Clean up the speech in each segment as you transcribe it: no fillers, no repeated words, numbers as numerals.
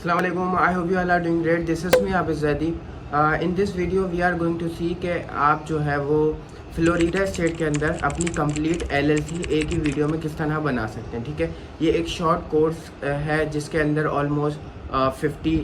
Assalamualaikum. I hope you all are doing great. This is me Abid Zaidi. In this video we are going to see कि आप जो है वो Florida state के अंदर अपनी कंप्लीट एलएलसी एक ही वीडियो में किस तरह बना सकते हैं। ठीक है, ये एक शॉर्ट कोर्स है जिसके अंदर ऑलमोस्ट 50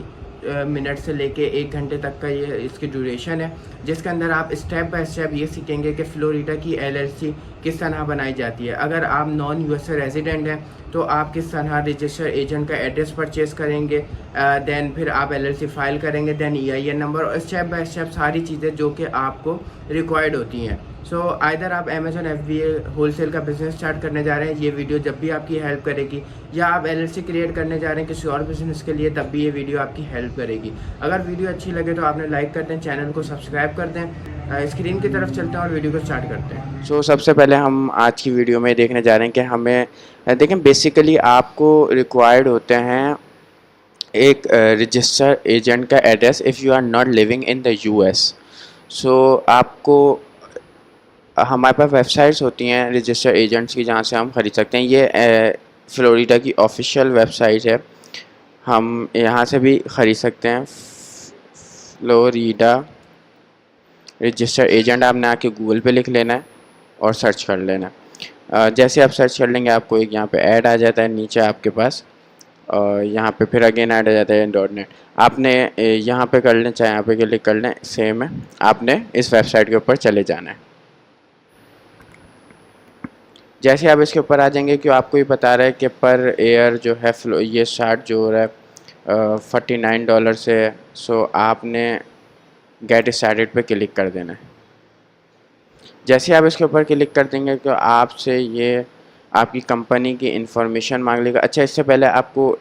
मिनट से लेके 1 घंटे तक का ये इसकी ड्यूरेशन है, जिसके अंदर आप स्टेप बाय स्टेप ये सीखेंगे कि फ्लोरिडा की एलएलसी किस तरह बनाई जाती है। अगर आप नॉन यूएसए रेजिडेंट हैं तो आप किस तरह रजिस्टर एजेंट का एड्रेस परचेज़ करेंगे, देन फिर आप एलएलसी फाइल करेंगे, देन ईआईएन नंबर और स्टेप बाय स्टेप सारी चीज़ें जो कि आपको रिक्वायर्ड होती हैं। सो आइदर आप अमेजोन एफबीए होलसेल का बिज़नेस स्टार्ट करने जा रहे हैं, ये वीडियो जब भी आपकी हेल्प करेगी, या आप एलएलसी क्रिएट करने जा रहे हैं किसी और बिज़नेस के लिए, तब भी ये वीडियो आपकी हेल्प करेगी। अगर वीडियो अच्छी लगे तो आपने लाइक कर दें, चैनल को सब्सक्राइब कर दें। स्क्रीन की तरफ चलते हैं और वीडियो को स्टार्ट करते हैं। सो सबसे पहले हम आज की वीडियो में देखने जा रहे हैं कि हमें देखें बेसिकली आपको रिक्वायर्ड होते हैं एक रजिस्टर एजेंट का address if you are not living in the US. So आपको हमारे पास वेबसाइट्स होती हैं रजिस्टर एजेंट्स की जहाँ से हम ख़रीद सकते हैं। ये फ्लोरिडा की ऑफिशियल वेबसाइट है, हम यहाँ से भी ख़रीद सकते हैं। फ्लोरिडा रजिस्टर एजेंट आपने आके गूगल पे लिख लेना है और सर्च कर लेना है। जैसे आप सर्च कर लेंगे आपको एक यहाँ पे ऐड आ जाता है नीचे आपके पास, और यहाँ पे फिर अगेन ऐड आ जाता है .net। आपने यहाँ पे कर लें, चाहे यहाँ पे क्लिक कर लें, सेम है। आपने इस वेबसाइट के ऊपर चले जाना है। जैसे आप इसके ऊपर आ जाएंगे कि आपको ये बता रहा है कि पर एयर जो है ये स्टार्ट जो हो रहा है $49 से। सो आपने गेट स्टार्टेड पे क्लिक कर देना है। जैसे आप इसके ऊपर क्लिक कर देंगे तो आपसे ये आपकी कंपनी की इंफॉर्मेशन मांग लेगा। अच्छा, इससे पहले आपको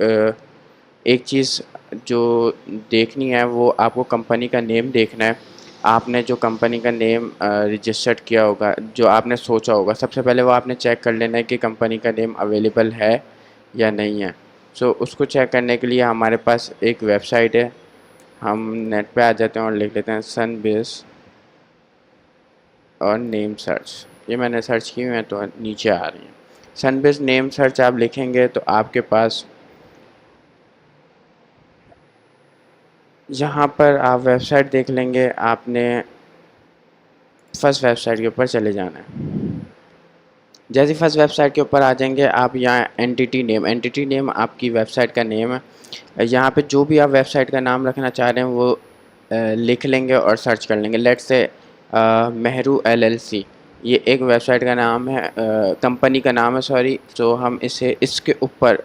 एक चीज़ जो देखनी है वो आपको कंपनी का नेम देखना है। आपने जो कंपनी का नेम रजिस्टर्ड किया होगा, जो आपने सोचा होगा, सबसे पहले वो आपने चेक कर लेना है कि कंपनी का नेम अवेलेबल है या नहीं है। सो उसको चेक करने के लिए हमारे पास एक वेबसाइट है, हम नेट पे आ जाते हैं और लिख लेते हैं सनबेस और नेम सर्च। ये मैंने सर्च की हुई है तो नीचे आ रही है। सनबेस नेम सर्च आप लिखेंगे तो आपके पास यहाँ पर आप वेबसाइट देख लेंगे। आपने फर्स्ट वेबसाइट के ऊपर चले जाना है। जैसे फर्स्ट वेबसाइट के ऊपर आ जाएंगे आप, यहाँ एंटिटी नेम आपकी वेबसाइट का नेम है। यहाँ पे जो भी आप वेबसाइट का नाम रखना चाह रहे हैं वो लिख लेंगे और सर्च कर लेंगे। लेट्स से मेहरू LLC, ये एक वेबसाइट का नाम है, कंपनी का नाम है, सॉरी। तो हम इसे इसके ऊपर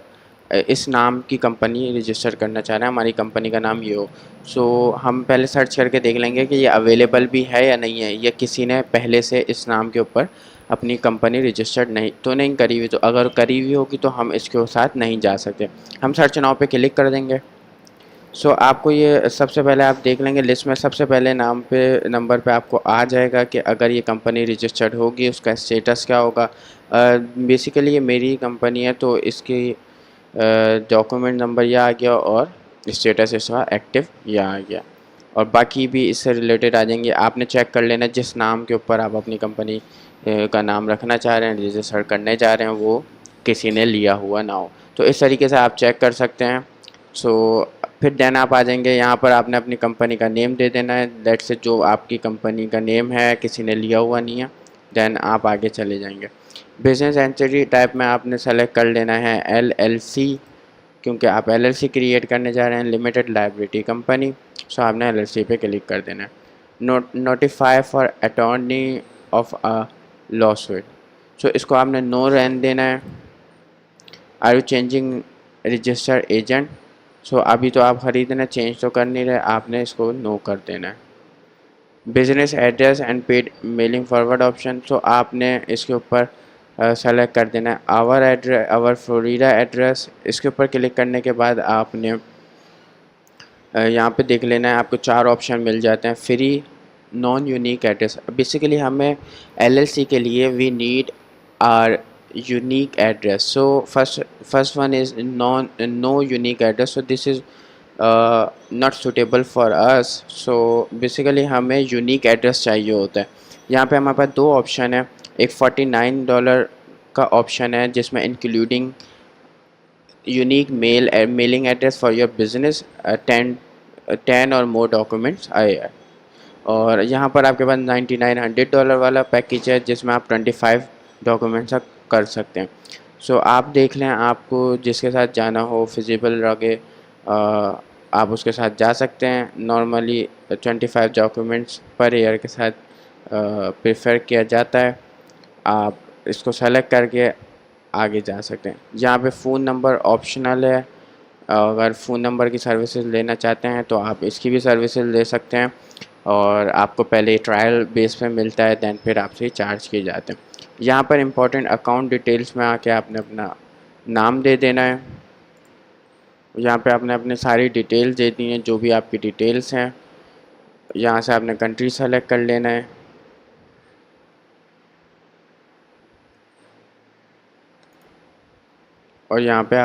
इस नाम की कंपनी रजिस्टर करना चाह रहे हैं, हमारी कंपनी का नाम ये हो। सो हम पहले सर्च करके देख लेंगे कि ये अवेलेबल भी है या नहीं है, या किसी ने पहले से इस नाम के ऊपर अपनी कंपनी रजिस्टर्ड नहीं करी हुई। तो अगर करी हुई होगी तो हम इसके साथ नहीं जा सकते। हम सर्च नाउ पे क्लिक कर देंगे। सो आपको ये सबसे पहले आप देख लेंगे लिस्ट में सबसे पहले नंबर पे आपको आ जाएगा कि अगर ये कंपनी रजिस्टर्ड होगी उसका स्टेटस क्या होगा। बेसिकली ये मेरी कंपनी है तो इसकी डॉक्यूमेंट नंबर यह आ गया और स्टेटस इसका एक्टिव यह आ गया, और बाकी भी इससे रिलेटेड आ जाएंगे। आपने चेक कर लेना जिस नाम के ऊपर आप अपनी कंपनी का नाम रखना चाह रहे हैं, रजिस्टर करने जा रहे हैं, वो किसी ने लिया हुआ ना हो। तो इस तरीके से आप चेक कर सकते हैं। सो फिर देन आप आ जाएंगे, यहाँ पर आपने अपनी कंपनी का नेम दे देना है। दैट से जो आपकी कंपनी का नेम है किसी ने लिया हुआ नहीं है। देन आप आगे चले जाएंगे। बिजनेस एंटिटी टाइप में आपने सेलेक्ट कर लेना है LLC, क्योंकि आप LLC क्रिएट करने जा रहे हैं, लिमिटेड लाइबिलिटी कंपनी। सो आपने LLC पे क्लिक कर देना है। Notify for attorney of a lawsuit, so इसको आपने नो रहने देना है। Are you changing register agent, so अभी तो आप ख़रीदना, चेंज तो कर नहीं रहे, आपने इसको नो कर देना है। Business address and paid mailing forward option, so आपने इसके ऊपर सेलेक्ट कर देना है आवर फ्लोरिडा एड्रेस। इसके ऊपर क्लिक करने के बाद आपने यहाँ पे देख लेना है, आपको 4 ऑप्शन मिल जाते हैं। Free, non unique address, basically हमें LLC के लिए we need our unique address. So first one is no unique address, so this is not suitable for us. So basically हमें unique address चाहिए होता है। यहाँ पे हमारे पास 2 ऑप्शन है, एक $49 का ऑप्शन है जिसमें including unique mailing address for your business, 10 और मोर डॉक्यूमेंट्स आए। और यहाँ पर आपके पास $9900 वाला पैकेज है जिसमें आप 25 डॉक्यूमेंट्स कर सकते हैं। सो आप देख लें, आपको जिसके साथ जाना हो फिजिबल लगे आप उसके साथ जा सकते हैं। नॉर्मली 25 डॉक्यूमेंट्स पर ईयर के साथ प्रेफर किया जाता है। आप इसको सेलेक्ट करके आगे जा सकते हैं। यहाँ पे फ़ोन नंबर ऑप्शनल है, अगर फ़ोन नंबर की सर्विसेज लेना चाहते हैं तो आप इसकी भी सर्विसेज ले सकते हैं। और आपको पहले ट्रायल बेस पे मिलता है, दैन फिर आपसे चार्ज किए जाते हैं। यहाँ पर इम्पोर्टेंट अकाउंट डिटेल्स में आके आपने अपना नाम दे देना है। यहाँ पे आपने अपने सारी डिटेल्स दे दी हैं, जो भी आपकी डिटेल्स हैं। यहाँ से आपने कंट्री सेलेक्ट कर लेना है। और यहाँ पे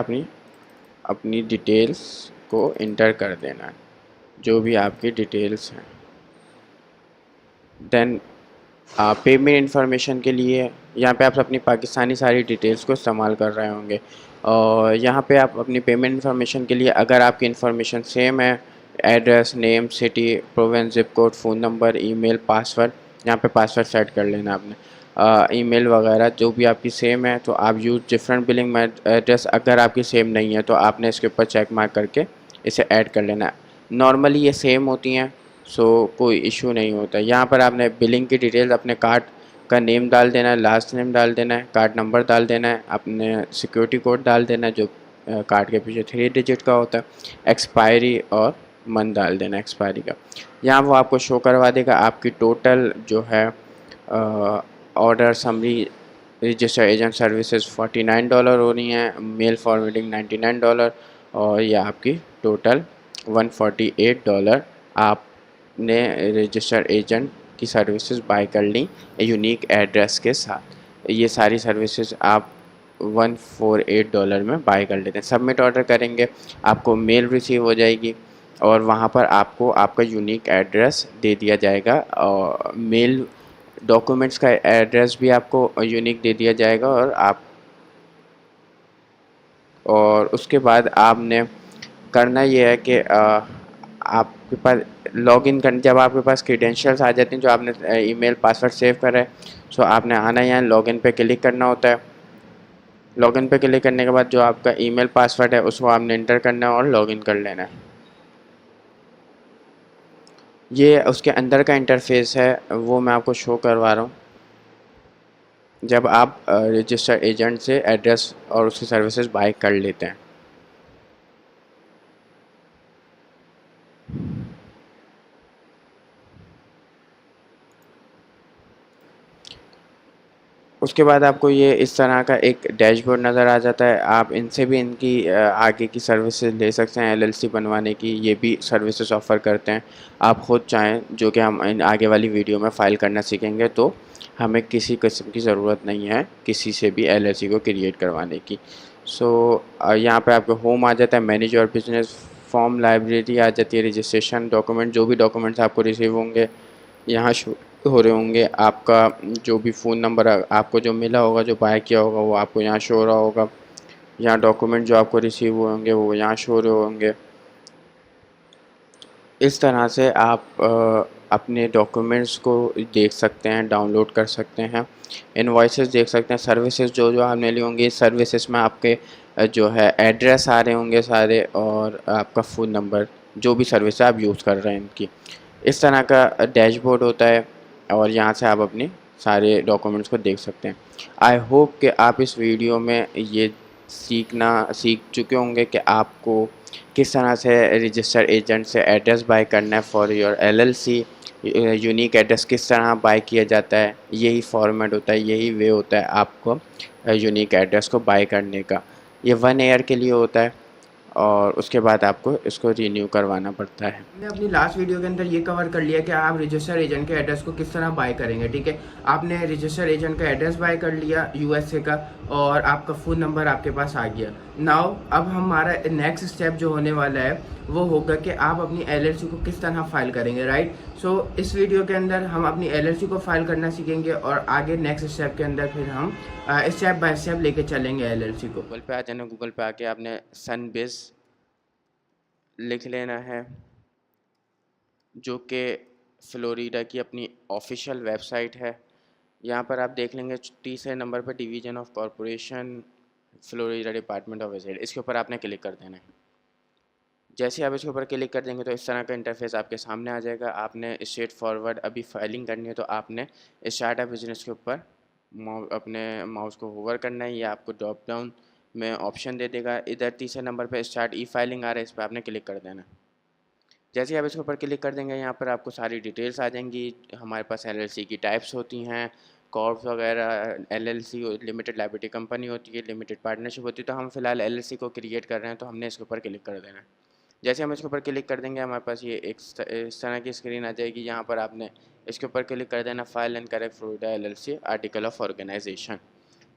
अपनी डिटेल्स को इंटर कर देना है, जो भी आपकी डिटेल्स हैं। देन पेमेंट इन्फॉर्मेशन के लिए यहाँ पे आप अपनी पाकिस्तानी सारी डिटेल्स को इस्तेमाल कर रहे होंगे। और यहाँ पे आप अपनी पेमेंट इन्फॉर्मेशन के लिए अगर आपकी इन्फॉर्मेशन सेम है, address, name, city, province, zip code, phone number, email, password, यहाँ पे पासवर्ड सेट कर लेना आपने। ईमेल वगैरह जो भी आपकी सेम है तो आप यूज़ डिफरेंट बिलिंग एड्रेस, अगर आपकी सेम नहीं है तो आपने इसके ऊपर चेक मार्क करके इसे ऐड कर लेना है। नॉर्मली ये सेम होती हैं, सो कोई इशू नहीं होता। यहाँ पर आपने बिलिंग की डिटेल्स, अपने कार्ड का नेम डाल देना है, लास्ट नेम डाल देना है, कार्ड नंबर डाल देना है, अपने सिक्योरिटी कोड डाल देना है जो कार्ड के पीछे 3 डिजिट का होता है, एक्सपायरी और मंथ डाल देना है एक्सपायरी का। यहाँ वो आपको शो करवा देगा आपकी टोटल जो है order summary register agent services $49 हो रही हैं, मेल फॉर्मेटिंग $99 और ये आपकी टोटल $148 आपने रजिस्टर एजेंट की सर्विसेज बाय कर ली यूनिक एड्रेस के साथ। ये सारी सर्विसेज आप $148 में बाय कर लेते हैं। सबमिट ऑर्डर करेंगे, आपको मेल रिसीव हो जाएगी और वहाँ पर आपको आपका यूनिक एड्रेस दे दिया जाएगा। और मेल डॉक्यूमेंट्स का एड्रेस भी आपको यूनिक दे दिया जाएगा। और उसके बाद आपने करना ये है कि आपके पास लॉगिन कर, जब आपके पास क्रीडेंशियल्स आ जाते हैं जो आपने ईमेल पासवर्ड सेव करा है, सो आपने आना यहाँ लॉगिन पे क्लिक करना होता है। लॉगिन पे क्लिक करने के बाद जो आपका ईमेल पासवर्ड है उसको आपने इंटर करना है और लॉगिन कर लेना है। ये उसके अंदर का इंटरफेस है, वो मैं आपको शो करवा रहा हूँ। जब आप रजिस्टर एजेंट से एड्रेस और उसकी सर्विसेज बाय कर लेते हैं, उसके बाद आपको ये इस तरह का एक डैशबोर्ड नज़र आ जाता है। आप इनसे भी इनकी आगे की सर्विसेज ले सकते हैं। एलएलसी बनवाने की ये भी सर्विसेज ऑफ़र करते हैं। आप ख़ुद चाहें, जो कि हम इन आगे वाली वीडियो में फ़ाइल करना सीखेंगे, तो हमें किसी किस्म की ज़रूरत नहीं है किसी से भी एलएलसी को क्रिएट करवाने की। सो यहाँ पे आपको होम आ जाता है, मैनेज और बिजनेस, फॉर्म, लाइब्रेरी आ जाती है, रजिस्ट्रेशन डॉक्यूमेंट, जो भी डॉक्यूमेंट्स आपको रिसीव होंगे यहाँ शो हो रहे होंगे। आपका जो भी फ़ोन नंबर आपको जो मिला होगा, जो बाय किया होगा, वो आपको यहाँ शो हो रहा होगा। यहाँ डॉक्यूमेंट जो आपको रिसीव हुए होंगे वो यहाँ शो हो रहे होंगे। इस तरह से आप अपने डॉक्यूमेंट्स को देख सकते हैं, डाउनलोड कर सकते हैं, इनवॉइसेस देख सकते हैं, सर्विसेज जो जो आपने ली होंगी। सर्विसेज में आपके जो है एड्रेस आ रहे होंगे सारे, और आपका फ़ोन नंबर, जो भी सर्विस आप यूज़ कर रहे हैं इनकी। इस तरह का डैशबोर्ड होता है और यहाँ से आप अपने सारे डॉक्यूमेंट्स को देख सकते हैं। आई होप कि आप इस वीडियो में ये सीख चुके होंगे कि आपको किस तरह से रजिस्टर एजेंट से एड्रेस बाय करना है for your LLC. Unique address किस तरह बाय किया जाता है, यही फॉर्मेट होता है, यही वे होता है आपको यूनिक एड्रेस को बाय करने का। ये 1 ईयर के लिए होता है और उसके बाद आपको इसको रीन्यू करवाना पड़ता है। हमने अपनी लास्ट वीडियो के अंदर ये कवर कर लिया कि आप रजिस्टर एजेंट के एड्रेस को किस तरह बाय करेंगे। ठीक है, आपने रजिस्टर एजेंट का एड्रेस बाय कर लिया यूएसए का और आपका फ़ोन नंबर आपके पास आ गया। नाउ अब हमारा नेक्स्ट स्टेप जो होने वाला है वो होगा कि आप अपनी एलएलसी को किस तरह फाइल करेंगे, राइट। सो इस वीडियो के अंदर हम अपनी एलएलसी को फाइल करना सीखेंगे और आगे नेक्स्ट स्टेप के अंदर फिर हम स्टेप बाय स्टेप लेके चलेंगे एलएलसी को। गूगल पे आ जाना। गूगल पे आके आपने सनबिज लिख लेना है, जो कि फ्लोरिडा की अपनी ऑफिशियल वेबसाइट है। यहाँ पर आप देख लेंगे तीसरे नंबर पर division of corporation Florida department of asset, इसके ऊपर आपने क्लिक कर देना है। जैसे आप इसके ऊपर क्लिक कर देंगे तो इस तरह का इंटरफेस आपके सामने आ जाएगा। आपने स्ट्रेट फॉरवर्ड अभी फाइलिंग करनी है तो आपने स्टार्ट अ बिजनेस के ऊपर अपने माउस को होवर करना है। ये आपको ड्रॉप डाउन में ऑप्शन दे देगा। इधर तीसरे नंबर पे स्टार्ट ई फाइलिंग आ रहा है, इस पर आपने क्लिक कर देना। जैसे ही आप इसके ऊपर क्लिक कर देंगे यहाँ पर आपको सारी डिटेल्स आ जाएंगी। हमारे पास एलएलसी की टाइप्स होती हैं, कॉर्प वगैरह, एलएलसी लिमिटेड लायबिलिटी कंपनी होती है, लिमिटेड पार्टनरशिप होती है। तो हम फिलहाल एलएलसी को क्रिएट कर रहे हैं तो हमने इसके ऊपर क्लिक कर देना है। जैसे हम इसके ऊपर क्लिक कर देंगे हमारे पास ये इस तरह की स्क्रीन आ जाएगी। यहाँ पर आपने इसके ऊपर क्लिक कर देना, file and correct Florida LLC article of organisation.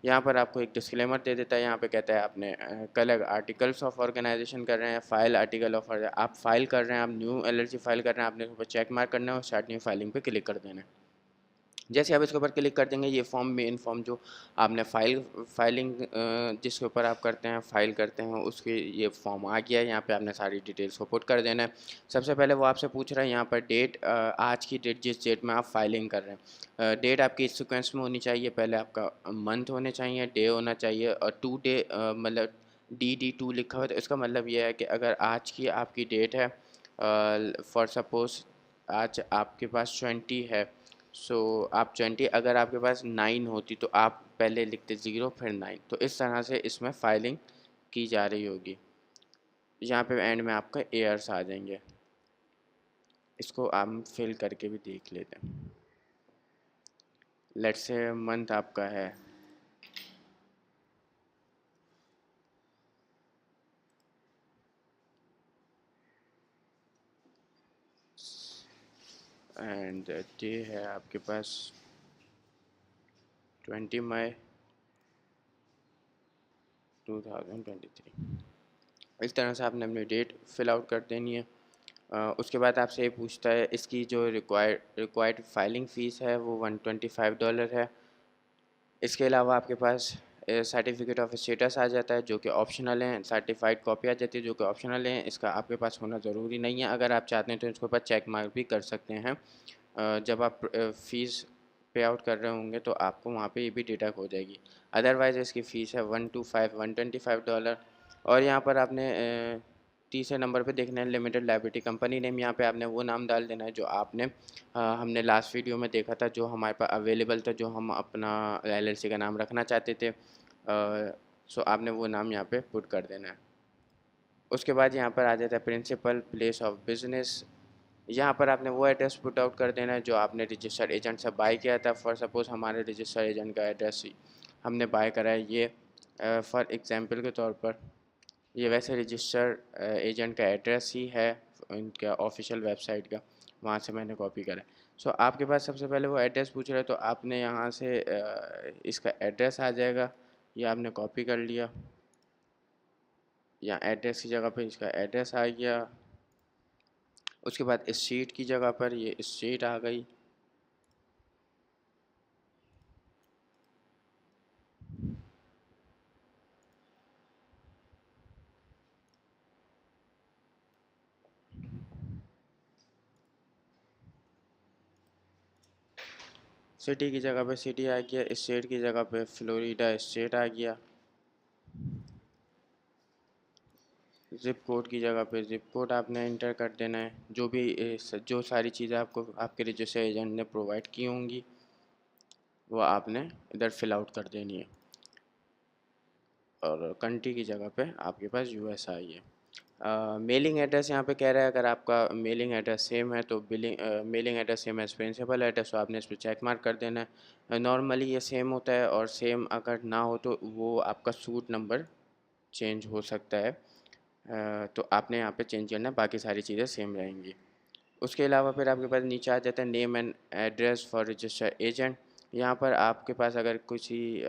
यहाँ पर आपको एक डिस्क्लेमर दे देता है। यहाँ पे कहता है आपने कल आर्टिकल्स ऑफ ऑर्गेनाइजेशन कर रहे हैं, फाइल आर्टिकल ऑफ, आप फाइल कर रहे हैं, आप न्यू एलएलसी फाइल कर रहे हैं, आपने ऊपर चेक मार्क करना है और स्टार्ट न्यू फाइलिंग पे क्लिक कर देना है। जैसे आप इसके ऊपर क्लिक कर देंगे ये फॉर्म, मेन फॉर्म जो आपने फाइलिंग जिसके ऊपर आप करते हैं, फाइल करते हैं, उसके ये फॉर्म आ गया है। यहाँ पे आपने सारी डिटेल्स को पुट कर देना है। सबसे पहले वो आपसे पूछ रहा है यहाँ पर डेट, आज की डेट, जिस डेट में आप फाइलिंग कर रहे हैं। डेट आपकी इस सीक्वेंस में होनी चाहिए। पहले आपका मंथ होने चाहिए, डे होना चाहिए और टू डे, मतलब DD2 लिखा हुआ है तो इसका मतलब ये है कि अगर आज की आपकी डेट है, फॉर सपोज आज आपके पास 20 है, सो आप 20, अगर आपके पास 9 होती तो आप पहले लिखते 0 फिर 9। तो इस तरह से इसमें फाइलिंग की जा रही होगी। यहाँ पे एंड में आपका ईयर्स आ जाएंगे। इसको हम फिल करके भी देख लेते हैं। लेट्स से मंथ आपका है एंड डे है आपके पास 20 मई 2023। इस तरह से आपने अपनी डेट फिल आउट कर देनी है। उसके बाद आपसे ये पूछता है इसकी जो रिक्वायर्ड फाइलिंग फ़ीस है वो $125 है। इसके अलावा आपके पास सर्टिफिकेट ऑफ स्टेटस आ जाता है जो कि ऑप्शनल है, सर्टिफाइड कॉपी आ जाती है जो कि ऑप्शनल है। इसका आपके पास होना ज़रूरी नहीं है। अगर आप चाहते हैं तो इसके ऊपर चेक मार्क भी कर सकते हैं। जब आप फ़ीस पे आउट कर रहे होंगे तो आपको वहाँ पे ये भी डिडक्ट हो जाएगी। अदरवाइज़ इसकी फ़ीस है $125। और यहाँ पर आपने तीसरे नंबर पे देखना है लिमिटेड लायबिलिटी कंपनी नेम। यहाँ पे आपने वो नाम डाल देना है जो आपने हमने लास्ट वीडियो में देखा था, जो हमारे पास अवेलेबल था, जो हम अपना एलएलसी का नाम रखना चाहते थे। सो आपने वो नाम यहाँ पे पुट कर देना है। उसके बाद यहाँ पर आ जाता है प्रिंसिपल प्लेस ऑफ बिजनेस। यहाँ पर आपने वो एड्रेस पुट आउट कर देना है जो आपने रजिस्टर्ड एजेंट से बाय किया था। फॉर सपोज़ हमारे रजिस्टर्ड एजेंट का एड्रेस हमने बाय करा है ये, फॉर एग्जांपल के तौर पर ये वैसे रजिस्टर्ड एजेंट का एड्रेस ही है उनका ऑफिशियल वेबसाइट का, वहाँ से मैंने कॉपी करा है। सो आपके पास सबसे पहले वो एड्रेस पूछ रहा है तो आपने यहाँ से इसका एड्रेस आ जाएगा, ये आपने कॉपी कर लिया। यहाँ एड्रेस की जगह पे इसका एड्रेस आ गया। उसके बाद स्ट्रीट की जगह पर ये स्ट्रीट आ गई। सिटी की जगह पे सिटी आ गया, स्टेट की जगह पे फ्लोरिडा स्टेट आ गया। ज़िप कोड की जगह पे ज़िप कोड आपने इंटर कर देना है। जो भी जो सारी चीज़ें आपको आपके रजिस्टर एजेंट ने प्रोवाइड की होंगी वो आपने इधर फिल आउट कर देनी है। और कंट्री की जगह पे आपके पास यूएस आई है। मेलिंग एड्रेस यहाँ पे कह रहा है अगर आपका मेलिंग एड्रेस सेम है तो mailing address same as principal address, तो आपने इस पर चेक मार्क कर देना है। नॉर्मली ये सेम होता है और सेम अगर ना हो तो वो आपका सूट नंबर चेंज हो सकता है। तो आपने यहाँ पे चेंज करना है, बाकी सारी चीज़ें सेम रहेंगी। उसके अलावा फिर आपके पास नीचे आ जाता है name and address for registered agent. यहाँ पर आपके पास अगर कुछ ही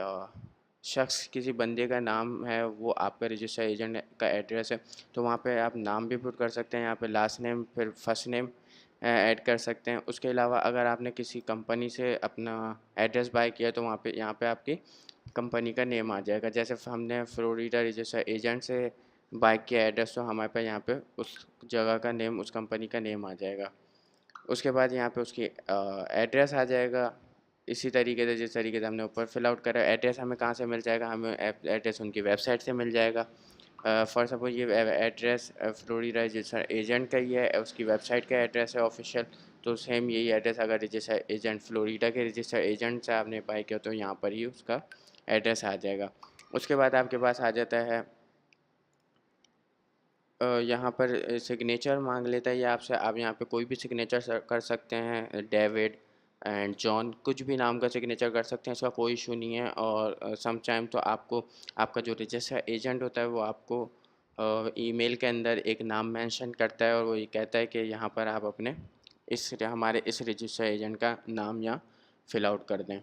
शख्स किसी बंदे का नाम है वो आपका रजिस्टर एजेंट का एड्रेस है, तो वहाँ पे आप नाम भी पुट कर सकते हैं, यहाँ पे लास्ट नेम फिर फर्स्ट नेम ऐड कर सकते हैं। उसके अलावा अगर आपने किसी कंपनी से अपना एड्रेस बाय किया तो वहाँ पे यहाँ पे आपकी कंपनी का नेम आ जाएगा। जैसे हमने फ्लोरिडा रजिस्टर एजेंट से बाय किया एड्रेस, तो हमारे पास यहाँ पे उस जगह का नेम, उस कंपनी का नेम आ जाएगा। उसके बाद यहाँ पे उसकी एड्रेस आ जाएगा इसी तरीके से जिस तरीके से हमने ऊपर फिल आउट करा। एड्रेस हमें कहाँ से मिल जाएगा, हमें एड्रेस उनकी वेबसाइट से मिल जाएगा। फॉर सपोज ये एड्रेस फ्लोरिडा रजिस्टर एजेंट का ही है, उसकी वेबसाइट का एड्रेस है ऑफिशियल, तो सेम यही एड्रेस अगर रजिस्टर एजेंट फ्लोरिडा के रजिस्टर एजेंट से आपने बाय किया तो यहाँ पर ही उसका एड्रेस आ जाएगा। उसके बाद आपके पास आ जाता है यहाँ पर सिग्नेचर मांग लेता है ये आपसे। आप यहाँ पे कोई भी सिग्नेचर कर सकते हैं, डेविड एंड जॉन कुछ भी नाम का सिग्नेचर कर सकते हैं, इसका कोई इशू नहीं है। और सम टाइम तो आपको आपका जो रजिस्टर एजेंट होता है वो आपको ईमेल के अंदर एक नाम मेंशन करता है और वो ये कहता है कि यहाँ पर आप अपने हमारे इस रजिस्टर एजेंट का नाम यहाँ फिल आउट कर दें।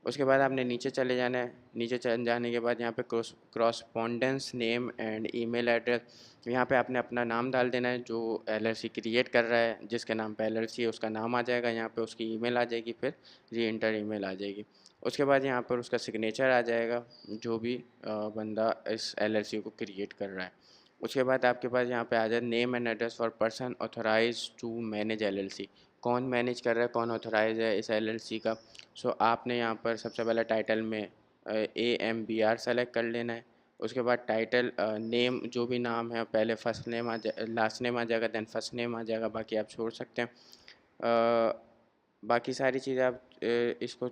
उसके बाद आपने नीचे चले जाना है। नीचे चले जाने के बाद यहाँ पे क्रॉसपोंडेंस नेम एंड ईमेल एड्रेस, यहाँ पे आपने अपना नाम डाल देना है जो एलएलसी क्रिएट कर रहा है, जिसके नाम पे एलएलसी है उसका नाम आ जाएगा, यहाँ पे उसकी ईमेल आ जाएगी, फिर री एंटर ईमेल आ जाएगी। उसके बाद यहाँ पर उसका सिग्नेचर आ जाएगा जो भी बंदा इस एलएलसी को क्रिएट कर रहा है। उसके बाद आपके पास यहाँ पे आ जाए name and address for person authorise to manage LLC, कौन मैनेज कर रहा है, कौन ऑथराइज है इस एलएलसी का। सो आपने यहाँ पर सबसे पहले टाइटल में AMBR सेलेक्ट कर लेना है। उसके बाद टाइटल नेम जो भी नाम है पहले फर्स्ट नेम लास्ट नेम आ जाएगा, देन फर्स्ट नेम आ जाएगा, बाकी आप छोड़ सकते हैं। बाकी सारी चीज़ें आप इसको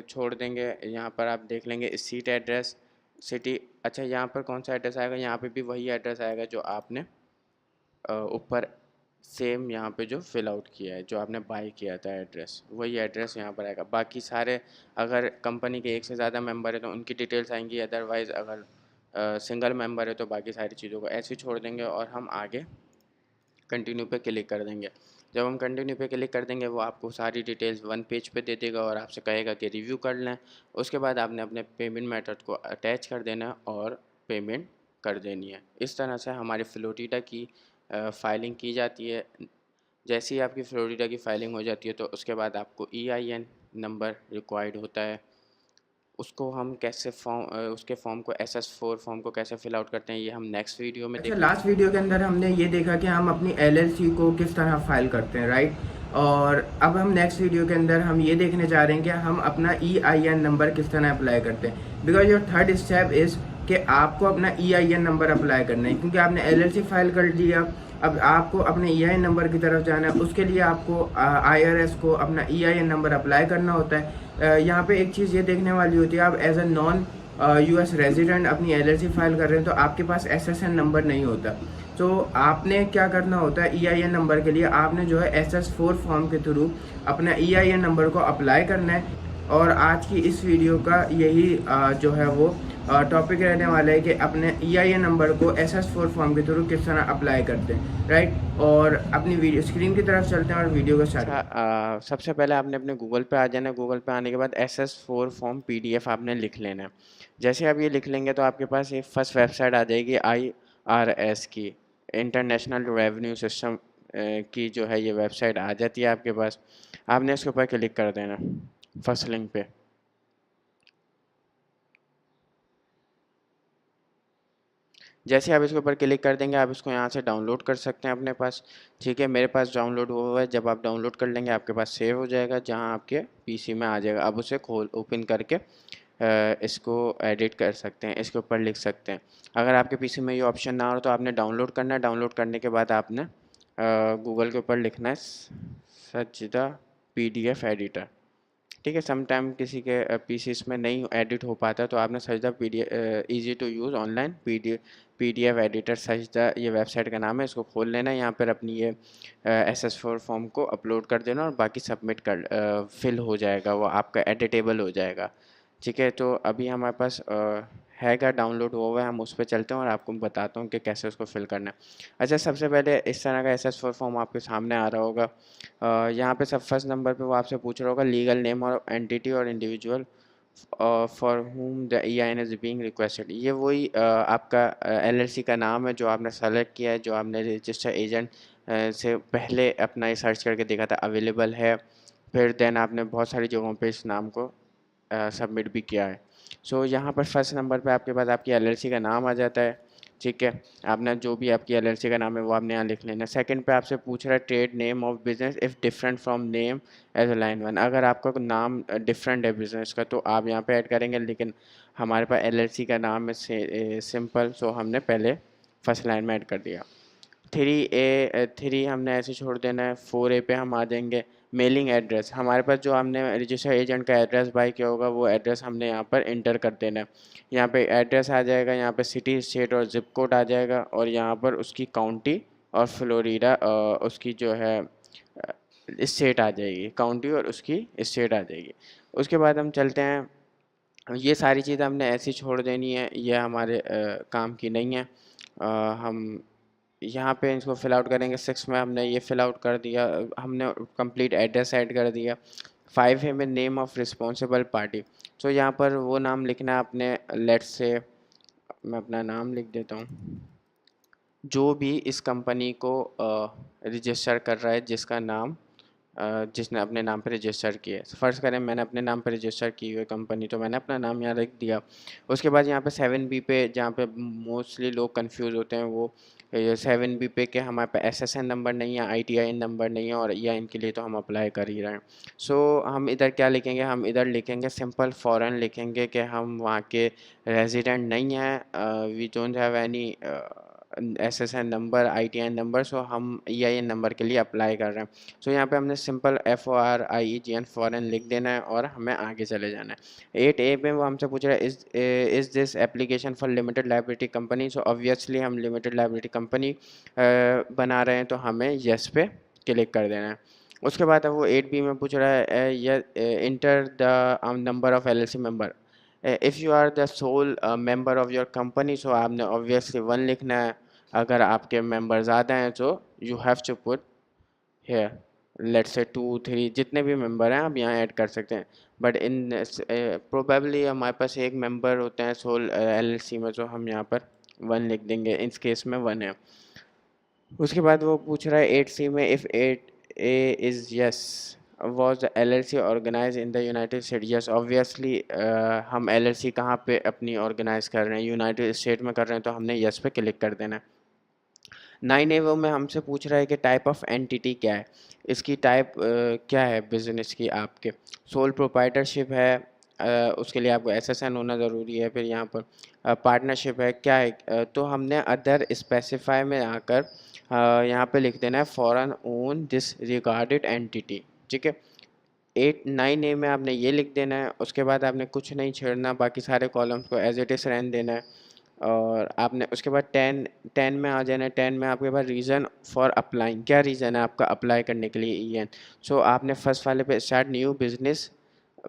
छोड़ देंगे। यहाँ पर आप देख लेंगे सीट एड्रेस सिटी। अच्छा, यहाँ पर कौन सा एड्रेस आएगा, यहाँ पे भी वही एड्रेस आएगा जो आपने ऊपर सेम यहाँ पे जो फिल आउट किया है, जो आपने बाय किया था एड्रेस, वही एड्रेस यहाँ पर आएगा। बाकी सारे अगर कंपनी के एक से ज़्यादा मेंबर है तो उनकी डिटेल्स आएंगी, अदरवाइज़ अगर सिंगल मेंबर है तो बाकी सारी चीज़ों को ऐसे ही छोड़ देंगे और हम आगे कंटिन्यू पे क्लिक कर देंगे। जब हम कंटिन्यू पे क्लिक कर देंगे वो आपको सारी डिटेल्स वन पेज पे दे देगा और आपसे कहेगा कि रिव्यू कर लें। उसके बाद आपने अपने पेमेंट मेथड को अटैच कर देना है और पेमेंट कर देनी है। इस तरह से हमारी फ्लोरिडा की फाइलिंग की जाती है। जैसे ही आपकी फ्लोरिडा की फाइलिंग हो जाती है तो उसके बाद आपको EIN नंबर रिक्वायर्ड होता है। उसको हम कैसे उसके फॉर्म को SS4 फॉर्म को कैसे फिल आउट करते हैं ये हम नेक्स्ट वीडियो में अच्छा, देखेंगे। लास्ट वीडियो के अंदर हमने ये देखा कि हम अपनी LLC को किस तरह फाइल करते हैं, राइट। और अब हम नेक्स्ट वीडियो के अंदर हम ये देखने जा रहे हैं कि हम अपना EIN नंबर किस तरह अप्लाई करते हैं। Because your third step is कि आपको अपना EIN नंबर अप्लाई करना है, क्योंकि आपने LLC फाइल कर लिया। अब आपको अपने EIN नंबर की तरफ जाना है, उसके लिए आपको IRS को अपना EIN नंबर अप्लाई करना होता है। यहाँ पे एक चीज़ ये देखने वाली होती है, आप as a non US resident अपनी LLC फाइल कर रहे हैं तो आपके पास SSN नंबर नहीं होता। तो आपने क्या करना होता है, EIN नंबर के लिए आपने जो है SS4 फॉर्म के थ्रू अपना EIN नंबर को अप्लाई करना है। और आज की इस वीडियो का यही जो है वो टॉपिक रहने वाला है कि अपने EIN नंबर को SS4 फॉर्म के थ्रू किस तरह अप्लाई करते हैं, राइट। और अपनी वीडियो स्क्रीन की तरफ चलते हैं और वीडियो को स्टार्ट। सबसे पहले आपने अपने गूगल पे आ जाना है। गूगल पे आने के बाद SS4 फॉर्म PDF आपने लिख लेना है। जैसे आप ये लिख लेंगे तो आपके पास एक फर्स्ट वेबसाइट आ जाएगी IRS की, इंटरनेशनल रेवेन्यू सिस्टम की जो है ये वेबसाइट आ जाती है आपके पास। आपने इसके ऊपर क्लिक कर देना फर्स्ट लिंक पे। जैसे आप इसके ऊपर क्लिक कर देंगे आप इसको यहाँ से डाउनलोड कर सकते हैं अपने पास। ठीक है, मेरे पास डाउनलोड हुआ है। जब आप डाउनलोड कर लेंगे आपके पास सेव हो जाएगा, जहाँ आपके PC में आ जाएगा। अब उसे ओपन करके इसको एडिट कर सकते हैं, इसके ऊपर लिख सकते हैं। अगर आपके PC में ये ऑप्शन ना हो तो आपने डाउनलोड करना है। डाउनलोड करने के बाद आपने गूगल के ऊपर लिखना है सजदा PDF एडिटर। ठीक है, सम टाइम किसी के पीसीस में नहीं एडिट हो पाता तो आपने Sejda easy to use online PDF editor Sejda ये वेबसाइट का नाम है, इसको खोल लेना है। यहाँ पर अपनी ये SS4 फॉर्म को अपलोड कर देना और बाकी सबमिट कर फिल हो जाएगा, वो आपका एडिटेबल हो जाएगा। ठीक है, तो अभी हमारे पास हैगा डाउनलोड हुआ है, हम उस पर चलते हैं और आपको बताता हूँ कि कैसे उसको फिल करना है। अच्छा, सबसे पहले इस तरह का SS4 फॉर्म आपके सामने आ रहा होगा। यहाँ पे सब फर्स्ट नंबर पे वो आपसे पूछ रहा होगा लीगल नेम और एंटिटी और individual for whom the EIN is being requested. ये वही आपका LLC का नाम है जो आपने सेलेक्ट किया है, जो आपने रजिस्टर एजेंट से पहले अपना ये सर्च करके देखा था अवेलेबल है, फिर देन आपने बहुत सारी जगहों पे इस नाम को सबमिट भी किया है। सो यहाँ पर फर्स्ट नंबर पे आपके पास आपकी LLC का नाम आ जाता है, ठीक है। आपने जो भी आपकी LLC का नाम है वो आपने यहाँ लिख लेना है। सेकंड पे आपसे पूछ रहा है trade name of business if different from name as a line one. अगर आपका कोई नाम डिफरेंट है बिजनेस का तो आप यहाँ पे ऐड करेंगे, लेकिन हमारे पास LLC का नाम है सिंपल, सो हमने पहले फर्स्ट लाइन में ऐड कर दिया। 3 हमने ऐसे छोड़ देना है। 4A पे हम आ जाएंगे मेलिंग एड्रेस। हमारे पास जो हमने रजिस्टर एजेंट का एड्रेस बाय किया होगा वो एड्रेस हमने यहाँ पर इंटर कर देना है। यहाँ पे एड्रेस आ जाएगा, यहाँ पे सिटी स्टेट और ज़िप कोड आ जाएगा, और यहाँ पर उसकी काउंटी और फ्लोरिडा उसकी जो है स्टेट आ जाएगी, काउंटी और उसकी स्टेट आ जाएगी। उसके बाद हम चलते हैं, ये सारी चीज़ें हमने ऐसी छोड़ देनी है, ये हमारे काम की नहीं है। हम यहाँ पे इसको फिल आउट करेंगे। 6 में हमने ये फिल आउट कर दिया, हमने कंप्लीट एड्रेस ऐड कर दिया। 5 है में नेम ऑफ रिस्पॉन्सिबल पार्टी। तो यहाँ पर वो नाम लिखना है आपने, लेट्स से मैं अपना नाम लिख देता हूँ। जो भी इस कंपनी को रजिस्टर कर रहा है, जिसका नाम जिसने अपने नाम पे रजिस्टर किया है। फ़र्ज़ करें मैंने अपने नाम पे रजिस्टर की हुई कंपनी, तो मैंने अपना नाम यहाँ लिख दिया। उसके बाद यहाँ पे 7B पे, जहाँ पे मोस्टली लोग कंफ्यूज होते हैं, वो 7B पे के हमारे पे SSN नंबर नहीं है, ITIN नंबर नहीं है, और EIN के लिए तो हम अप्लाई कर ही रहे हैं। सो हम इधर क्या लिखेंगे, हम इधर लिखेंगे सिंपल फॉरेन लिखेंगे कि हम वहाँ के रेजिडेंट नहीं हैं, we don't have any SSN number, ITIN number, so हम EIN नंबर के लिए अप्लाई कर रहे हैं। सो यहाँ पे हमने सिंपल FORIEGN फॉरेन लिख देना है और हमें आगे चले जाना है। 8A में वो हमसे पूछ रहा है is this application for limited liability company. So obviously हम लिमिटेड लाइबिलिटी कंपनी बना रहे हैं, तो हमें येस पे क्लिक कर देना है। उसके बाद अब वो 8B में पूछ रहा है enter the number of LLC member if you are the sole member of your company. So आपने ऑब्वियसली 1 लिखना है। अगर आपके मेंबर ज़्यादा हैं तो you have to put here let's say 2 3 जितने भी मेंबर हैं आप यहाँ ऐड कर सकते हैं। बट इन प्रोबेबली हमारे पास एक मेंबर होते हैं सोल LLC में, तो हम यहाँ पर 1 लिख देंगे, इस केस में 1 है। उसके बाद वो पूछ रहा है 8C में if 8A is yes was the LLC organise in the United State. Yes obviously हम LLC कहाँ पे अपनी ऑर्गेनाइज कर रहे हैं, यूनाइटेड स्टेट में कर रहे हैं, तो हमने यस पे क्लिक कर देना है। 9A वो में हमसे पूछ रहा है कि टाइप ऑफ एंटिटी क्या है, इसकी टाइप क्या है बिजनेस की आपके। सोल प्रोप्राइटरशिप है, उसके लिए आपको SSN होना ज़रूरी है। फिर यहाँ पर पार्टनरशिप है, क्या है तो हमने अदर स्पेसिफाई में आकर यहाँ पे लिख देना है foreign own this regarded entity, ठीक है। 8 9A में आपने ये लिख देना है। उसके बाद आपने कुछ नहीं छेड़ना, बाकी सारे कॉलम्स को एज इट इज़ रहने देना है। और आपने उसके बाद 10 में आ जाना है। 10 में आपके पास रीज़न फॉर अप्लाइंग, क्या रीज़न है आपका अप्लाई करने के लिए EIN। सो आपने फर्स्ट वाले पे स्टार्ट न्यू बिजनेस,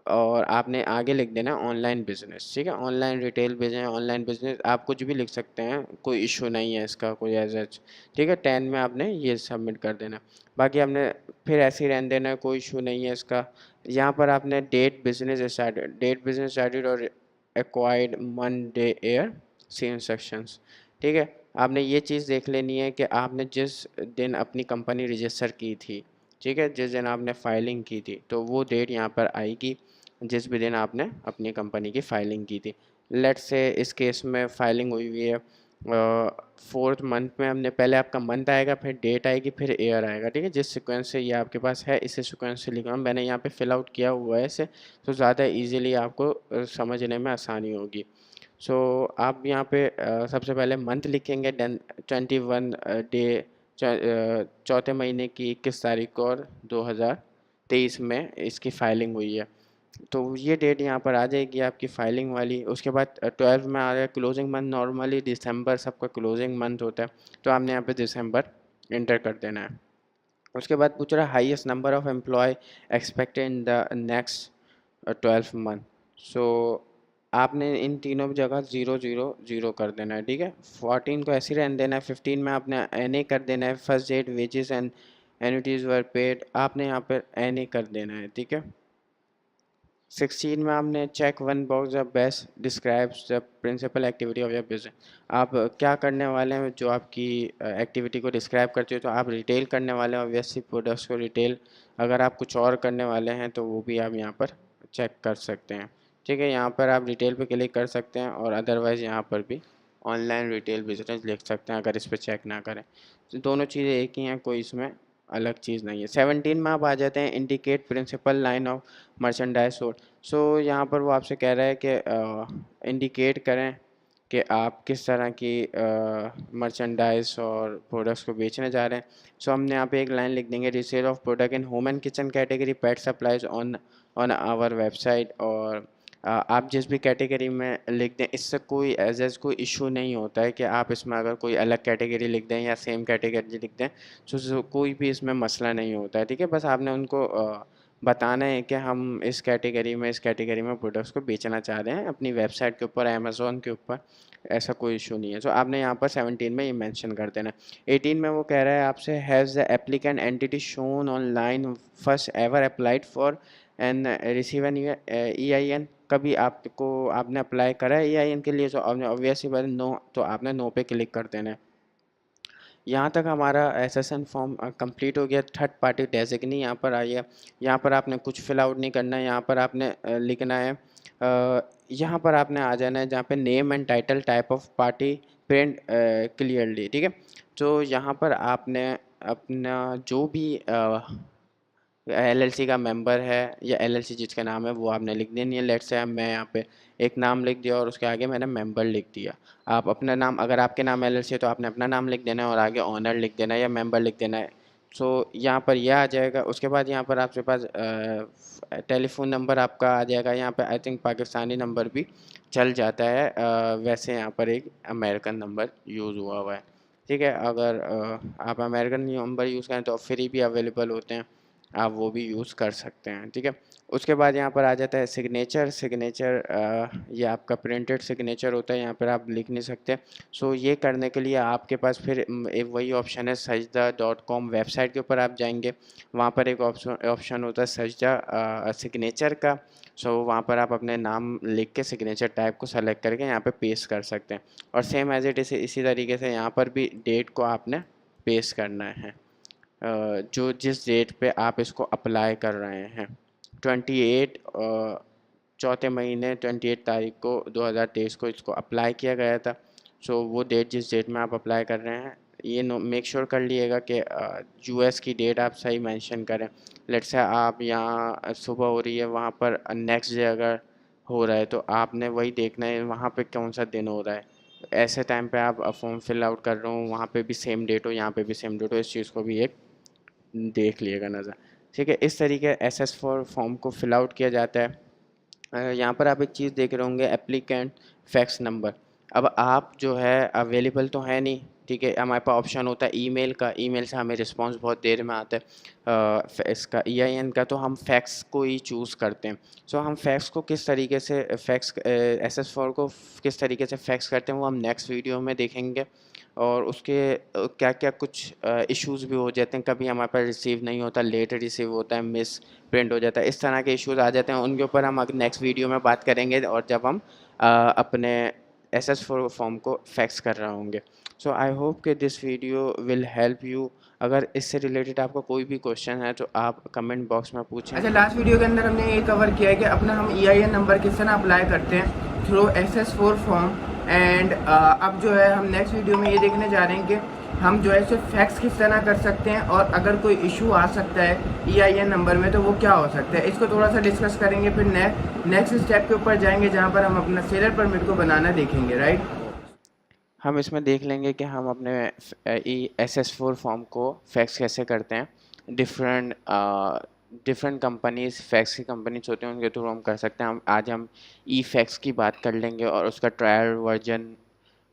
और आपने आगे लिख देना है ऑनलाइन बिजनेस, ठीक है। Online retail business, online business आप कुछ भी लिख सकते हैं, कोई इशू नहीं है इसका कोई एज सच, ठीक है। 10 में आपने ये सबमिट कर देना। बाकी आपने फिर ऐसे ही रहने देना है, कोई इशू नहीं है इसका। यहाँ पर आपने डेट बिजनेस स्टार्टेड और एक्वायर्ड मंडे एयर सी इंस्ट्रक्शंस, ठीक है। आपने ये चीज़ देख लेनी है कि आपने जिस दिन अपनी कंपनी रजिस्टर की थी, ठीक है, जिस दिन आपने फाइलिंग की थी, तो वो डेट यहाँ पर आएगी जिस भी दिन आपने अपनी कंपनी की फ़ाइलिंग की थी। लेट्स से इस केस में फ़ाइलिंग हुई हुई है 4th मंथ में, हमने पहले आपका मंथ आएगा, फिर डेट आएगी, फिर ईयर आएगा, ठीक है। जिस सीक्वेंस से ये आपके पास है इसी सीक्वेंस से लिखा, मैंने यहाँ पे फिल आउट किया हुआ है इसे, तो ज़्यादा ईजीली आपको समझने में आसानी होगी। सो आप यहाँ पे सबसे पहले मंथ लिखेंगे, देन 21 डे चौथे महीने की 21 तारीख को और 2023 में इसकी फ़ाइलिंग हुई है, तो ये डेट यहाँ पर आ जाएगी आपकी फ़ाइलिंग वाली। उसके बाद 12 में आ रहा है क्लोजिंग मंथ। नॉर्मली दिसंबर सबका क्लोजिंग मंथ होता है, तो आपने यहाँ पे दिसंबर इंटर कर देना है। उसके बाद पूछ रहा है highest number of employ expected in the next 12 month. So आपने इन तीनों जगह 0 0 0 कर देना है, ठीक है। 14 को ऐसे ही रहने देना है। 15 में आपने NA कर देना है, first date wages and annuities were paid, आपने यहाँ पर NA कर देना है, ठीक है। 16 में आपने check one box the best describes the principal activity of your business. आप क्या करने वाले हैं जो आपकी एक्टिविटी को डिस्क्राइब करती हो, तो आप रिटेल करने वाले हैं ऑब्वियसली प्रोडक्ट्स को रिटेल। अगर आप कुछ और करने वाले हैं तो वो भी आप यहाँ पर चेक कर सकते हैं। ठीक है, यहाँ पर आप रिटेल पे क्लिक कर सकते हैं और अदरवाइज़ यहाँ पर भी ऑनलाइन रिटेल बिजनेस लिख सकते हैं अगर इस पर चेक ना करें। तो दोनों चीज़ें एक ही हैं, कोई इसमें अलग चीज़ नहीं है। 17 में आप आ जाते हैं indicate principal line of merchandise sold. So यहाँ पर वो आपसे कह रहा है कि इंडिकेट करें कि आप किस तरह की मर्चेंडाइज और प्रोडक्ट्स को बेचने जा रहे हैं। सो हमने यहाँ पे एक लाइन लिख देंगे, resale of product in home and kitchen category pet supplies on on our website. और आप जिस भी कैटेगरी में लिख दें, इससे कोई एज कोई इशू नहीं होता है कि आप इसमें अगर कोई अलग कैटेगरी लिख दें या सेम कैटेगरी लिख दें, सो कोई भी इसमें मसला नहीं होता है। ठीक है, बस आपने उनको बताना है कि हम इस कैटेगरी में प्रोडक्ट्स को बेचना चाह रहे हैं अपनी वेबसाइट के ऊपर, अमेज़ॉन के ऊपर। ऐसा कोई इशू नहीं है। सो आपने यहाँ पर 17 में ये मेंशन कर देना। 18 में वो कह रहा है आपसे, has the applicant entity shown online first ever applied for an receive an EIN। कभी आपने अप्लाई करा है EIN के लिए? तो आपने ऑब्वियसली बात नो, तो आपने नो पे क्लिक कर देना है। यहाँ तक हमारा SSN फॉर्म कंप्लीट हो गया। थर्ड पार्टी डेजिग्नी यहाँ पर आई है। यहाँ पर आपने कुछ फिल आउट नहीं करना है, यहाँ पर आपने लिखना है, यहाँ पर आपने आ जाना है जहाँ पे name and title type of party print clearly. ठीक है, तो यहाँ पर आपने अपना जो भी LLC का मेंबर है या LLC जिसका नाम है वो आपने लिख देनी है। लेट्स से मैं यहाँ पे एक नाम लिख दिया और उसके आगे मैंने मेंबर लिख दिया। आप अपना नाम, अगर आपके नाम LLC है तो आपने अपना नाम लिख देना है और आगे ऑनर लिख देना है या मेंबर लिख देना है। सो यहाँ पर यह आ जाएगा। उसके बाद यहाँ पर आपके पास टेलीफोन नंबर आपका आ जाएगा। यहाँ पे आई थिंक पाकिस्तानी नंबर भी चल जाता है, वैसे यहाँ पर एक अमेरिकन नंबर यूज़ हुआ है। ठीक है, अगर आप अमेरिकन नंबर यूज़ करें तो फ्री भी अवेलेबल होते हैं, आप वो भी यूज़ कर सकते हैं। ठीक है, उसके बाद यहाँ पर आ जाता है सिग्नेचर। ये आपका प्रिंटेड सिग्नेचर होता है, यहाँ पर आप लिख नहीं सकते। सो ये करने के लिए आपके पास फिर एक वही ऑप्शन है, sajda.com वेबसाइट के ऊपर आप जाएंगे। वहाँ पर एक ऑप्शन होता है सजदा सिग्नेचर का। सो वहाँ पर आप अपने नाम लिख के सिग्नेचर टाइप को सेलेक्ट करके यहाँ पे पेस्ट कर सकते हैं। और सेम एज इट इसी तरीके से यहाँ पर भी डेट को आपने पेस्ट करना है, जो जिस डेट पे आप इसको अप्लाई कर रहे हैं। 28 चौथे महीने 28 तारीख को 2023 को इसको अप्लाई किया गया था। सो वो डेट जिस डेट में आप अप्लाई कर रहे हैं, ये मेक श्योर कर लिएगा कि US की डेट आप सही मेंशन करें। लेट्स से आप यहाँ सुबह हो रही है, वहाँ पर नेक्स्ट डे अगर हो रहा है तो आपने वही देखना है वहाँ पे कौन सा दिन हो रहा है। ऐसे टाइम पे आप फॉर्म फिल आउट कर रहे हो, वहाँ पे भी सेम डेट हो, यहाँ पे भी सेम डेट हो, इस चीज़ को भी एक देख लिएगा नज़र। ठीक है, इस तरीके SS4 फॉर्म को फिल आउट किया जाता है। यहाँ पर आप एक चीज़ देख रहे होंगे, एप्लीकेंट फैक्स नंबर। अब आप जो है अवेलेबल तो है नहीं। ठीक है, हमारे पास ऑप्शन होता है ईमेल का। ईमेल से हमें रिस्पांस बहुत देर में आता है। इसका EIN का तो हम फैक्स को ही चूज़ करते हैं। सो हम फैक्स को किस तरीके से SS4 को किस तरीके से फैक्स करते हैं वो हम नेक्स्ट वीडियो में देखेंगे। और उसके क्या क्या कुछ इश्यूज़ भी हो जाते हैं, कभी हमारे पास रिसीव नहीं होता, लेट रिसीव होता है, मिस प्रिंट हो जाता है, इस तरह के इश्यूज़ आ जाते हैं। उनके ऊपर हम नेक्स्ट वीडियो में बात करेंगे और जब हम अपने SS4 फॉर्म को फैक्स कर रहे होंगे। सो आई होप कि this video will help you. अगर इससे रिलेटेड आपका कोई भी क्वेश्चन है तो आप कमेंट बॉक्स में पूछें। अच्छा, लास्ट वीडियो के अंदर हमने ये कवर किया है कि अपना हम EIN नंबर किस तरह अप्लाई करते हैं थ्रू SS4 फॉर्म। एंड अब जो है हम नेक्स्ट वीडियो में ये देखने जा रहे हैं कि हम जो है इसे फैक्स किस तरह कर सकते हैं और अगर कोई इशू आ सकता है EIN नंबर में तो वो क्या हो सकता है, इसको थोड़ा सा डिस्कस करेंगे। फिर नेक्स्ट स्टेप के ऊपर जाएंगे जहाँ पर हम अपना सेलर परमिट को बनाना देखेंगे, राइट। हम इसमें देख लेंगे कि हम अपने SS4 फॉर्म को फैक्स कैसे करते हैं। डिफरेंट कंपनीज, फैक्स की कंपनीज होती हैं, उनके थ्रू हम कर सकते हैं। आज हम फैक्स की बात कर लेंगे और उसका ट्रायल वर्जन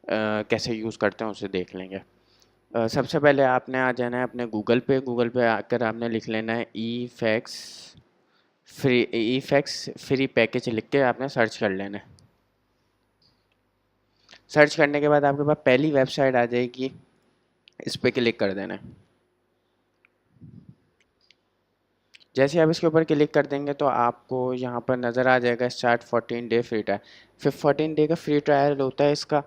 कैसे यूज़ करते हैं उसे देख लेंगे। सबसे पहले आपने आ जाना है अपने गूगल पे आकर आपने लिख लेना है ई फैक्स फ्री पैकेज लिख के आपने सर्च कर लेना है। सर्च करने के बाद आपके पास पहली वेबसाइट आ जाएगी, इस पर क्लिक कर देना है। जैसे आप इसके ऊपर क्लिक कर देंगे तो आपको यहाँ पर नज़र आ जाएगा स्टार्ट 14 डे फ्री ट्रायल। फिर 14 डे का फ्री ट्रायल होता है इसका।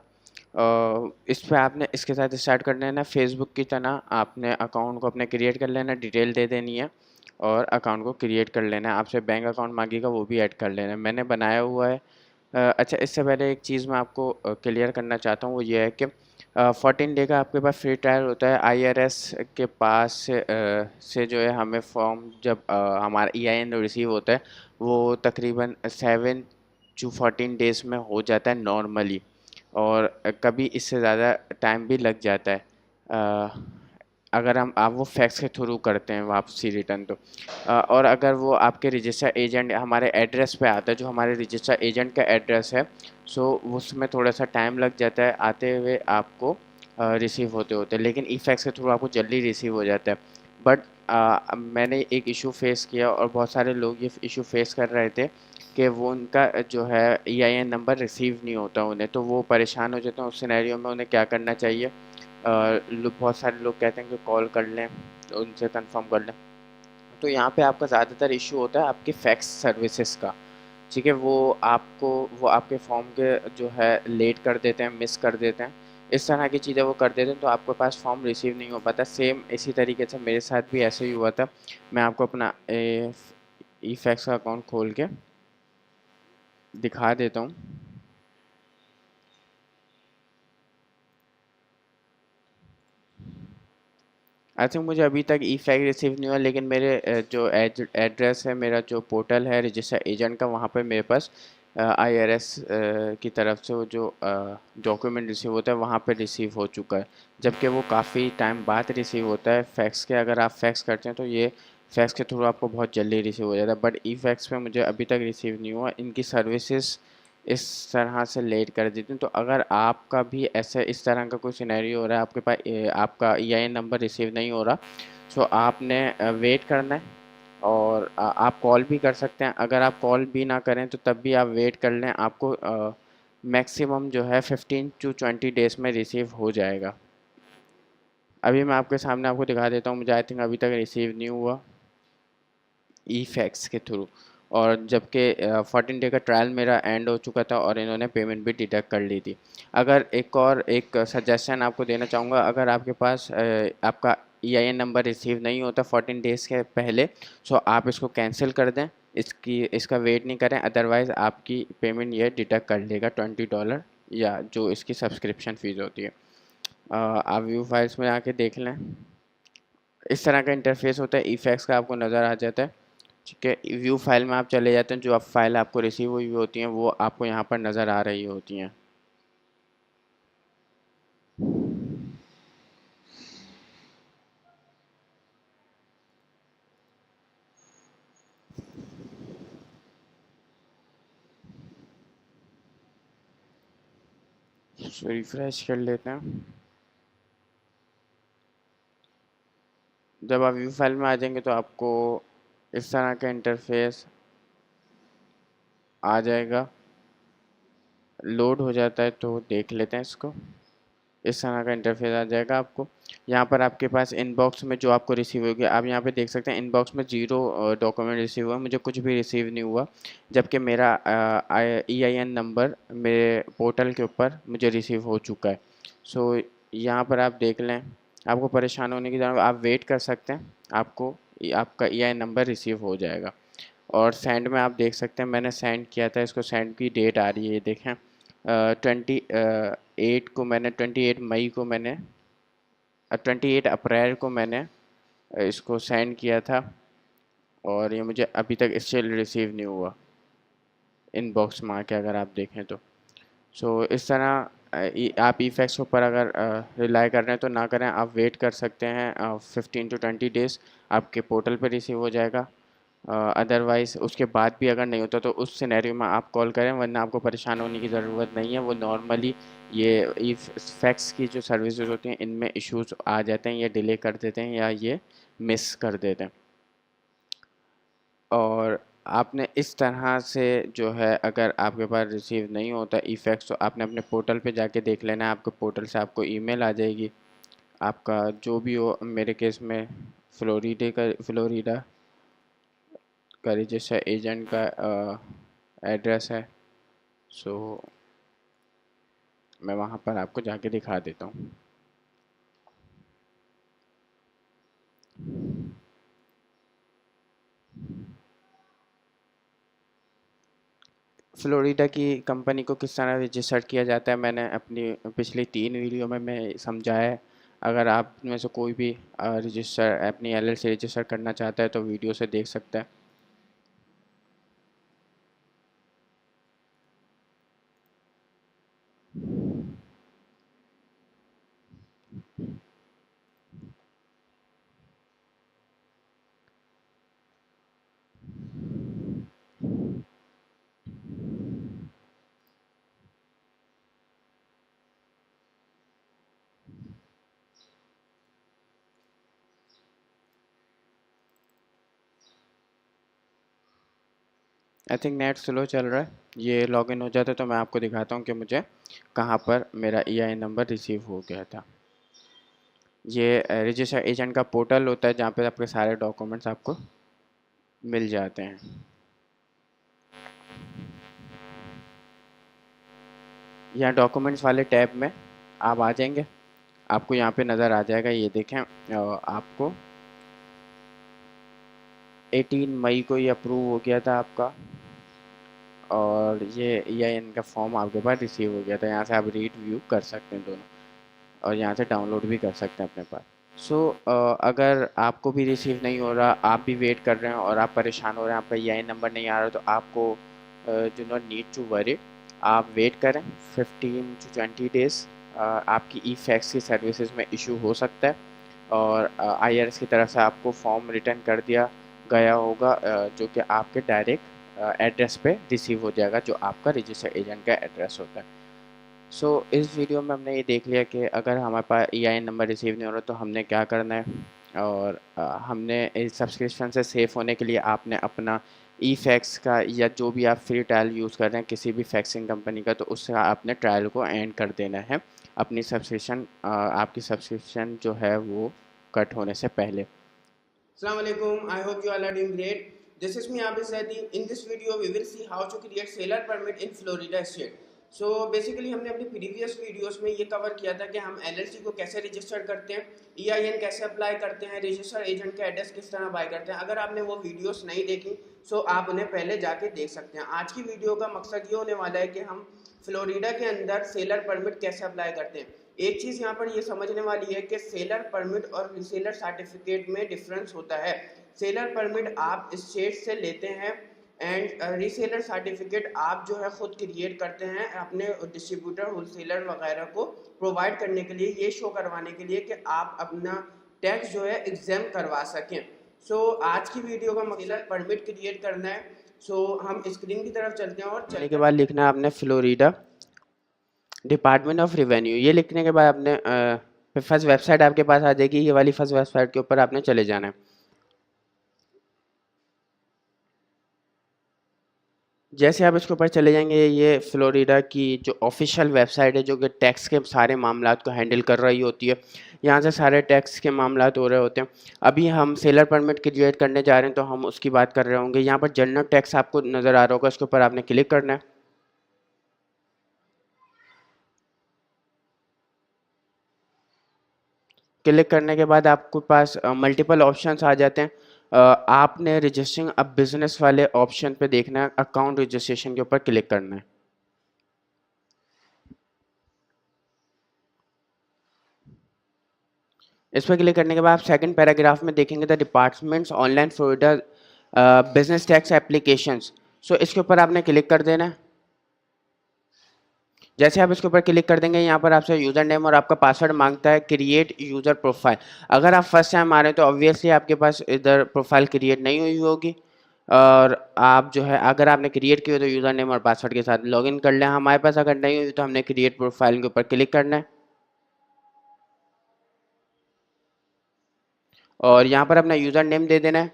इस पे आपने इसके साथ स्टार्ट कर लेना फेसबुक की तरह, आपने अकाउंट को अपने क्रिएट कर लेना, डिटेल दे देनी है और अकाउंट को क्रिएट कर लेना है। आपसे बैंक अकाउंट मांगेगा, वो भी ऐड कर लेना है। मैंने बनाया हुआ है। अच्छा, इससे पहले एक चीज़ मैं आपको क्लियर करना चाहता हूँ, वो ये है कि 14 डे का आपके पास फ्री ट्रायल होता है। आईआरएस के पास से जो है हमें फॉर्म जब हमारा ईआईएन रिसीव होता है वो तकरीबन 7 to 14 डेज़ में हो जाता है नॉर्मली, और कभी इससे ज़्यादा टाइम भी लग जाता है अगर हम आप वो फैक्स के थ्रू करते हैं वापसी रिटर्न तो। और अगर वो आपके रजिस्टर एजेंट हमारे एड्रेस पे आता है, जो हमारे रजिस्टर एजेंट का एड्रेस है, सो उसमें थोड़ा सा टाइम लग जाता है आते हुए आपको रिसीव होते होते, लेकिन ई फैक्स के थ्रू आपको जल्दी रिसीव हो जाता है। बट मैंने एक इशू फेस किया और बहुत सारे लोग ये इशू फेस कर रहे थे कि वो उनका जो है ईआईएन नंबर रिसीव नहीं होता उन्हें, तो वो परेशान हो जाते हैं। उस सिनेरियो में उन्हें क्या करना चाहिए? बहुत सारे लोग कहते हैं कि कॉल कर लें, उनसे कंफर्म कर लें। तो यहाँ पे आपका ज़्यादातर इशू होता है आपके फैक्स सर्विसेज का। ठीक है, वो आपके फॉर्म के जो है लेट कर देते हैं, मिस कर देते हैं, इस तरह की चीज़ें वो कर देते हैं, तो आपके पास फॉर्म रिसीव नहीं हो पाता। सेम इसी तरीके से मेरे साथ भी ऐसे ही हुआ था। मैं आपको अपना ई फैक्स का अकाउंट खोल के दिखा देता हूँ। आई थिंक मुझे अभी तक ई फैक्स रिसीव नहीं हुआ, लेकिन मेरे जो एड्रेस है, मेरा जो पोर्टल है रजिस्टर एजेंट का, वहाँ पे मेरे पास आईआरएस की तरफ से वो जो डॉक्यूमेंट रिसीव होता है वहाँ पे रिसीव हो चुका है, जबकि वो काफ़ी टाइम बाद रिसीव होता है फैक्स के। अगर आप फैक्स करते हैं तो ये फैक्स के थ्रू आपको बहुत जल्दी रिसीव हो जाता है, बट ई फैक्स पे मुझे अभी तक रिसीव नहीं हुआ। इनकी सर्विसेज इस तरह से लेट कर देती हूँ। तो अगर आपका भी ऐसे इस तरह का कोई सिनेरियो हो रहा है, आपके पास आपका ईआईएन नंबर रिसीव नहीं हो रहा, सो आपने वेट करना है। और आप कॉल भी कर सकते हैं। अगर आप कॉल भी ना करें तो तब भी आप वेट कर लें, आपको मैक्सिमम जो है 15 to 20 डेज़ में रिसीव हो जाएगा। अभी मैं आपके सामने आपको दिखा देता हूँ, मुझे आई थिंक अभी तक रिसीव नहीं हुआ ई फैक्स के थ्रू। और जबकि 14 डे का ट्रायल मेरा एंड हो चुका था और इन्होंने पेमेंट भी डिडक्ट कर ली थी। अगर एक सजेशन आपको देना चाहूँगा, अगर आपके पास आपका ईआईएन नंबर रिसीव नहीं होता 14 डेज़ के पहले, सो आप इसको कैंसिल कर दें, इसका वेट नहीं करें, अदरवाइज़ आपकी पेमेंट ये डिडक्ट कर लेगा $20 या जो इसकी सब्सक्रिप्शन फ़ीस होती है। आप व्यू फाइल्स में आके देख लें, इस तरह का इंटरफेस होता है। ई फैक्स का आपको नज़र आ जाता है। ठीक है, व्यू फाइल में आप चले जाते हैं, जो आप फाइल आपको रिसीव हुई होती हैं वो आपको यहाँ पर नज़र आ रही होती हैं। रिफ्रेश कर लेते हैं। जब आप व्यू फाइल में आ जाएंगे तो आपको इस तरह का इंटरफेस आ जाएगा। लोड हो जाता है तो देख लेते हैं इसको। इस तरह का इंटरफेस आ जाएगा आपको। यहाँ पर आपके पास इनबॉक्स में जो आपको रिसीव होगी, आप यहाँ पे देख सकते हैं इनबॉक्स में 0 डॉक्यूमेंट रिसीव हुआ, मुझे कुछ भी रिसीव नहीं हुआ। जबकि मेरा ईआईएन नंबर मेरे पोर्टल के ऊपर मुझे रिसीव हो चुका है। सो यहाँ पर आप देख लें, आपको परेशान होने की ज़रूरत, आप वेट कर सकते हैं, आपको आपका ईआईएन नंबर रिसीव हो जाएगा। और सेंड में आप देख सकते हैं मैंने सेंड किया था इसको, सेंड की डेट आ रही है, ये देखें 28 मई को मैंने 28 अप्रैल को मैंने इसको सेंड किया था, और ये मुझे अभी तक स्टिल रिसीव नहीं हुआ इनबॉक्स में आके, अगर आप देखें तो। सो इस तरह आप ई फैक्स के ऊपर अगर रिलाई कर रहे हैं तो ना करें, आप वेट कर सकते हैं 15 to 20 डेज़, आपके पोर्टल पर रिसीव हो जाएगा। अदरवाइज़ उसके बाद भी अगर नहीं होता तो उस सिनेरियो में आप कॉल करें, वरना आपको परेशान होने की ज़रूरत नहीं है। वो नॉर्मली ये ई फैक्स की जो सर्विसेज होती हैं इनमें इश्यूज आ जाते हैं, ये डिले कर देते हैं या ये मिस कर देते हैं। और आपने इस तरह से जो है, अगर आपके पास रिसीव नहीं होता ई फैक्स, तो आपने अपने पोर्टल पे जाके देख लेना है। आपके पोर्टल से आपको ईमेल आ जाएगी, आपका जो भी हो, मेरे केस में फ्लोरिडा आपका रजिस्टर एजेंट का एड्रेस है। सो मैं वहाँ पर आपको जाके दिखा देता हूँ। फ्लोरिडा की कंपनी को किस तरह रजिस्टर किया जाता है मैंने अपनी पिछली 3 वीडियो में मैं समझाया है। अगर आप में से कोई भी रजिस्टर अपनी एलएलसी रजिस्टर करना चाहता है तो वीडियो से देख सकता है। आई थिंक नेट स्लो चल रहा है। ये लॉगिन हो जाता है तो मैं आपको दिखाता हूँ कि मुझे कहाँ पर मेरा EIN नंबर रिसीव हो गया था। ये रजिस्टर एजेंट का पोर्टल होता है जहाँ पे आपके सारे डॉक्यूमेंट्स आपको मिल जाते हैं। यहाँ डॉक्यूमेंट्स वाले टैब में आप आ जाएंगे, आपको यहाँ पे नज़र आ जाएगा, ये देखें आपको 18 मई को ये अप्रूव हो गया था आपका, और ये EIN का फॉर्म आपके पास रिसीव हो गया था। यहाँ से आप रीड व्यू कर सकते हैं दोनों, और यहाँ से डाउनलोड भी कर सकते हैं अपने पास। सो अगर आपको भी रिसीव नहीं हो रहा, आप भी वेट कर रहे हैं और आप परेशान हो रहे हैं, आपका EIN नंबर नहीं आ रहा, तो आपको do not need to worry. आप वेट करें 15 to 20 डेज़। आपकी ई-फैक्स की सर्विसेज में इशू हो सकता है, और IRS की तरफ से आपको फॉर्म रिटर्न कर दिया गया होगा, जो कि आपके डायरेक्ट एड्रेस पे रिसीव हो जाएगा, जो आपका रजिस्टर एजेंट का एड्रेस होता है। सो इस वीडियो में हमने ये देख लिया कि अगर हमारे पास EIN नंबर रिसीव नहीं हो रहा तो हमने क्या करना है, और हमने इस सब्सक्रिप्शन से सेफ होने के लिए आपने अपना ई-फैक्स का या जो भी आप फ्री ट्रायल यूज़ कर रहे हैं किसी भी फैक्सिंग कंपनी का, तो उससे आपने ट्रायल को एंड कर देना है अपनी सब्सक्रिप्शन, आपकी सब्सक्रिप्शन जो है वो कट होने से पहले। Assalamu alaikum. I hope you all are doing great. This is me Abis Zaidi. In this video, we will see how to create seller permit in Florida state. So basically हमने अपनी previous videos में ये cover किया था कि हम LLC को कैसे रजिस्टर करते हैं, EIN कैसे अप्लाई करते हैं, रजिस्टर एजेंट का एड्रेस किस तरह बाय करते हैं। अगर आपने वो वीडियोस नहीं देखी सो आप उन्हें पहले जाके देख सकते हैं। आज की वीडियो का मकसद ये होने वाला है कि हम फ्लोरिडा के अंदर सेलर परमिट कैसे अप्लाई करते हैं। एक चीज़ यहाँ पर ये समझने वाली है कि सेलर परमिट और रीसेलर सर्टिफिकेट में डिफरेंस होता है। सेलर परमिट आप स्टेट से लेते हैं एंड रीसेलर सर्टिफिकेट आप जो है ख़ुद क्रिएट करते हैं अपने डिस्ट्रीब्यूटर होलसेलर वगैरह को प्रोवाइड करने के लिए, ये शो करवाने के लिए कि आप अपना टैक्स जो है एग्जाम करवा सकें। सो आज की वीडियो का मकसद परमिट क्रिएट करना है। सो हम स्क्रीन की तरफ चलते हैं और चलने के बाद लिखना है आपने फ्लोरिडा डिपार्टमेंट ऑफ रेवेन्यू। ये लिखने के बाद आपने फर्स्ट वेबसाइट आपके पास आ जाएगी, ये वाली फर्स्ट वेबसाइट के ऊपर आपने चले जाना है। जैसे आप इसके ऊपर चले जाएंगे, ये फ्लोरिडा की जो ऑफिशियल वेबसाइट है जो कि टैक्स के सारे मामलात को हैंडल कर रही होती है। यहाँ से सारे टैक्स के मामलात हो रहे होते हैं। अभी हम सेलर परमिट क्रिएट करने जा रहे हैं तो हम उसकी बात कर रहे होंगे। यहाँ पर जनरल टैक्स आपको नज़र आ रहा होगा, उसके ऊपर आपने क्लिक करना है। क्लिक करने के बाद आपके पास मल्टीपल ऑप्शंस आ जाते हैं। आपने रजिस्टरिंग अब बिजनेस वाले ऑप्शन पे देखना है, अकाउंट रजिस्ट्रेशन के ऊपर क्लिक करना है। इस पर क्लिक करने के बाद आप सेकंड पैराग्राफ में देखेंगे the departments online Florida business tax applications. So इसके ऊपर आपने क्लिक कर देना है। जैसे आप इसके ऊपर क्लिक कर देंगे, यहाँ पर आपसे यूज़र नेम और आपका पासवर्ड मांगता है, क्रिएट यूज़र प्रोफाइल। अगर आप फर्स्ट टाइम आ रहे हैं तो ऑब्वियसली आपके पास इधर प्रोफाइल क्रिएट नहीं हुई होगी, और आप जो है अगर आपने क्रिएट की हो तो यूज़र नेम और पासवर्ड के साथ लॉगिन कर लें। हमारे पास अगर नहीं हुई तो हमने क्रिएट प्रोफाइल के ऊपर क्लिक करना है, और यहाँ पर अपना यूज़र नेम दे देना है,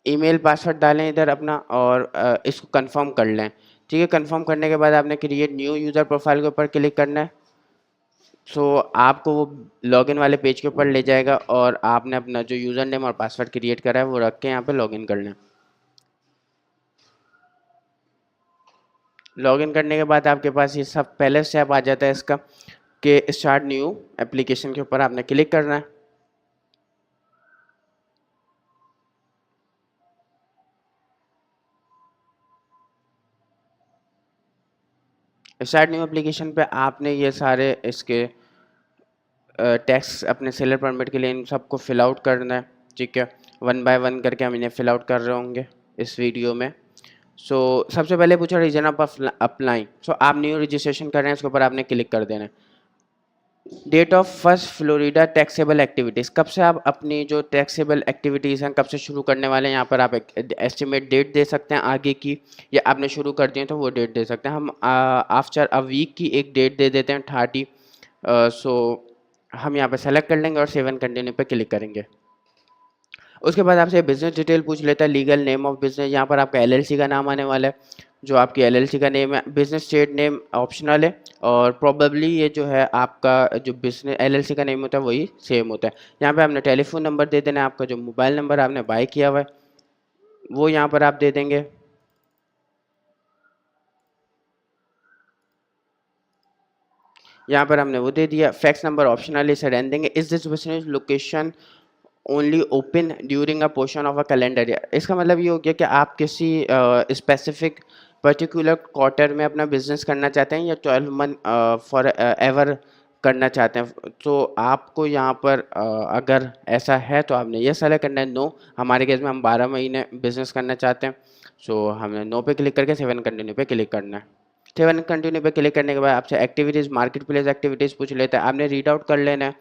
ईमेल पासवर्ड डालें इधर अपना, और इसको कंफर्म कर लें। ठीक है, कंफर्म करने के बाद आपने क्रिएट न्यू यूज़र प्रोफाइल के ऊपर क्लिक करना है। सो आपको वो लॉगिन वाले पेज के ऊपर ले जाएगा, और आपने अपना जो यूज़र नेम और पासवर्ड क्रिएट करा है वो रख के यहाँ पे लॉगिन करना है। लॉगिन करने के बाद आपके पास ये सब पहले स्टेप आ जाता है इसका कि स्टार्ट न्यू एप्लीकेशन के ऊपर आपने क्लिक करना है। स्टार्ट न्यू एप्लीकेशन पे आपने ये सारे इसके टैक्स अपने सेलर परमिट के लिए इन सबको फिल आउट करना है, ठीक है। वन बाय वन करके हम इन्हें फिल आउट कर रहे होंगे इस वीडियो में। सो सबसे पहले पूछा रीजन ऑफ अप्लाई। सो आप न्यू रजिस्ट्रेशन कर रहे हैं, इसके ऊपर आपने क्लिक कर देना है। Date of first Florida taxable activities, कब से आप अपनी जो टैक्सेबल एक्टिविटीज़ हैं कब से शुरू करने वाले हैं, यहाँ पर आप एक एस्टिमेट डेट दे सकते हैं आगे की, या आपने शुरू कर दिए तो वो डेट दे सकते हैं। हम आफ्टर अ वीक की एक डेट दे देते हैं 30। सो हम यहाँ पर सेलेक्ट कर लेंगे और सेव एंड कंटिन्यू पे क्लिक करेंगे। उसके बाद आपसे बिजनेस डिटेल पूछ लेता है, लीगल नेम ऑफ बिजनेस, यहाँ पर आपका एलएलसी का नाम आने वाला है, जो आपकी एलएलसी का नेम है। बिजनेस स्टेट नेम ऑप्शनल है, और प्रोबेबली ये जो है आपका जो बिजनेस एलएलसी का नेम होता है वही सेम होता है। यहाँ पे आपने टेलीफोन नंबर दे देना है, आपका जो मोबाइल नंबर आपने बाय किया हुआ है वो यहाँ पर आप दे देंगे। यहाँ पर हमने वो दे दिया। फैक्स नंबर ऑप्शनल इसे रहने देंगे। Is this business location only open during a portion of a calendar year, इसका मतलब ये हो गया कि आप किसी स्पेसिफिक पर्टिकुलर क्वार्टर में अपना बिजनेस करना चाहते हैं या 12 मंथ फॉर एवर करना चाहते हैं। तो आपको यहाँ पर अगर ऐसा है तो आपने ये सेलेक्ट करना है नो। हमारे केस में हम 12 महीने बिजनेस करना चाहते हैं, सो हमने नो पे क्लिक करके सेवन कंटिन्यू पे क्लिक करना है। सेवन कंटिन्यू पे क्लिक करने के बाद आपसे एक्टिविटीज़ मार्केट प्लेस एक्टिविटीज़ पूछ लेते हैं, आपने रीड आउट कर लेना है।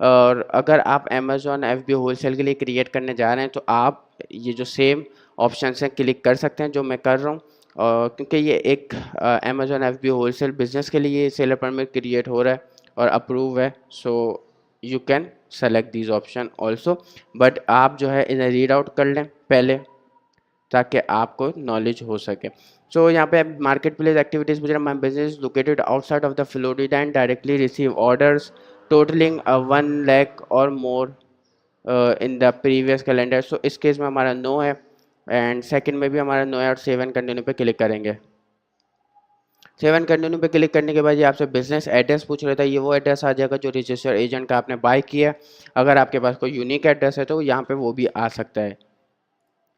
और अगर आप अमेजोन FB होलसेल के लिए क्रिएट करने जा रहे हैं तो आप ये जो सेम ऑप्शन हैं क्लिक कर सकते हैं जो मैं कर रहा हूँ, क्योंकि ये एक अमेजोन FB होलसेल बिजनेस के लिए सेलर परमिट क्रिएट हो रहा है और अप्रूव है। So you can select this option also, but आप जो है इन्हें रीड आउट कर लें पहले ताकि आपको नॉलेज हो सके। सो यहाँ पे मार्केट प्लेस एक्टिविटीज़ पूछ रहा है, my business located outside of the Florida and directly receive orders totalling 1 lakh और मोर इन द प्रीवियस कैलेंडर। सो इस केस में हमारा नो है, एंड सेकंड में भी हमारा नो है, और सेवन कंटिन्यू पे क्लिक करेंगे। सेवन कंटिन्यू पे क्लिक करने के बाद ये आपसे बिजनेस एड्रेस पूछ रहा था, ये वो एड्रेस आ जाएगा जो रजिस्टर्ड एजेंट का आपने बाय किया। अगर आपके पास कोई यूनिक एड्रेस है तो यहाँ पे वो भी आ सकता है।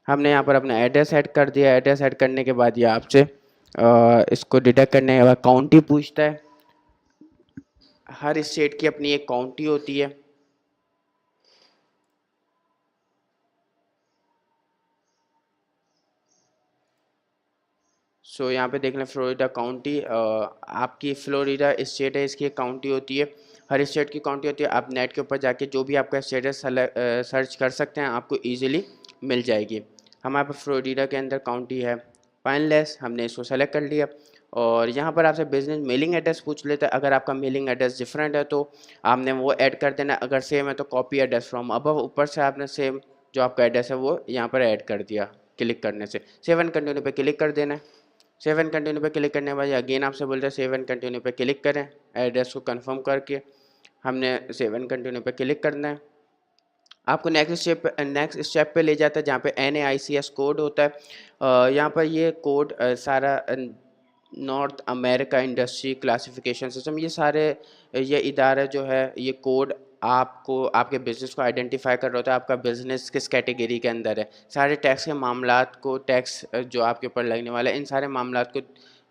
हमने यहाँ पर अपना एड्रेस ऐड कर दिया। एड्रेस ऐड करने के बाद ये आपसे इसको डिटेक्ट करने के बाद काउंटी पूछता है। हर स्टेट की अपनी एक काउंटी होती है। सो यहाँ पे देख लें फ्लोरिडा काउंटी, आपकी फ्लोरिडा स्टेट है, इसकी एक काउंटी होती है। हर स्टेट की काउंटी होती है। आप नेट के ऊपर जाके जो भी आपका स्टेट है सर्च कर सकते हैं, आपको इजीली मिल जाएगी। हमारे पास फ्लोरिडा के अंदर काउंटी है पाइनलेस, हमने इसको सेलेक्ट कर लिया। और यहाँ पर आपसे बिजनेस मेलिंग एड्रेस पूछ लेता है। अगर आपका मेलिंग एड्रेस डिफरेंट है तो आपने वो ऐड कर देना। अगर सेम है तो कॉपी एड्रेस फ्रॉम अबव, ऊपर से आपने सेम जो आपका एड्रेस है वो यहाँ पर ऐड कर दिया क्लिक करने से। सेवन कंटिन्यू पे क्लिक कर देना है। सेव एंड कंटिन्यू पे क्लिक करने के बाद अगेन आपसे बोलते हैं सेव एंड कंटिन्यू पे क्लिक करें। एड्रेस को कंफर्म करके हमने सेव एंड कंटिन्यू पे क्लिक करना है। आपको नेक्स्ट स्टेप पे ले जाता है जहाँ पे NAICS कोड होता है। यहाँ पर ये कोड सारा north America industry classification system, ये सारे ये इदारा जो है ये कोड आपको आपके बिज़नेस को आइडेंटिफाई कर रहा होता है, आपका बिज़नेस किस कैटेगरी के अंदर है। सारे टैक्स के मामलात को, टैक्स जो आपके ऊपर लगने वाला है, इन सारे मामलात को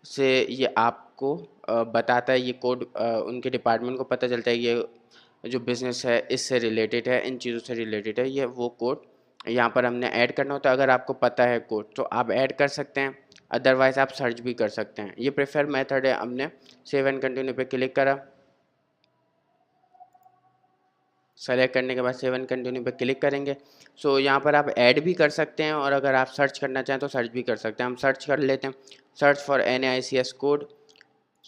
से ये आपको बताता है। ये कोड उनके डिपार्टमेंट को पता चलता है ये जो बिज़नेस है इससे रिलेटेड है, इन चीज़ों से रिलेटेड है। ये वो कोड यहाँ पर हमने ऐड करना होता है। अगर आपको पता है कोड तो आप ऐड कर सकते हैं, अदरवाइज़ आप सर्च भी कर सकते हैं। ये प्रेफर मेथड है। हमने सेव एंड कंटिन्यू पे क्लिक करा। सेलेक्ट करने के बाद सेव एंड कंटिन्यू पे क्लिक करेंगे। सो यहाँ पर आप ऐड भी कर सकते हैं, और अगर आप सर्च करना चाहें तो सर्च भी कर सकते हैं। हम सर्च कर लेते हैं, search for NAICS code.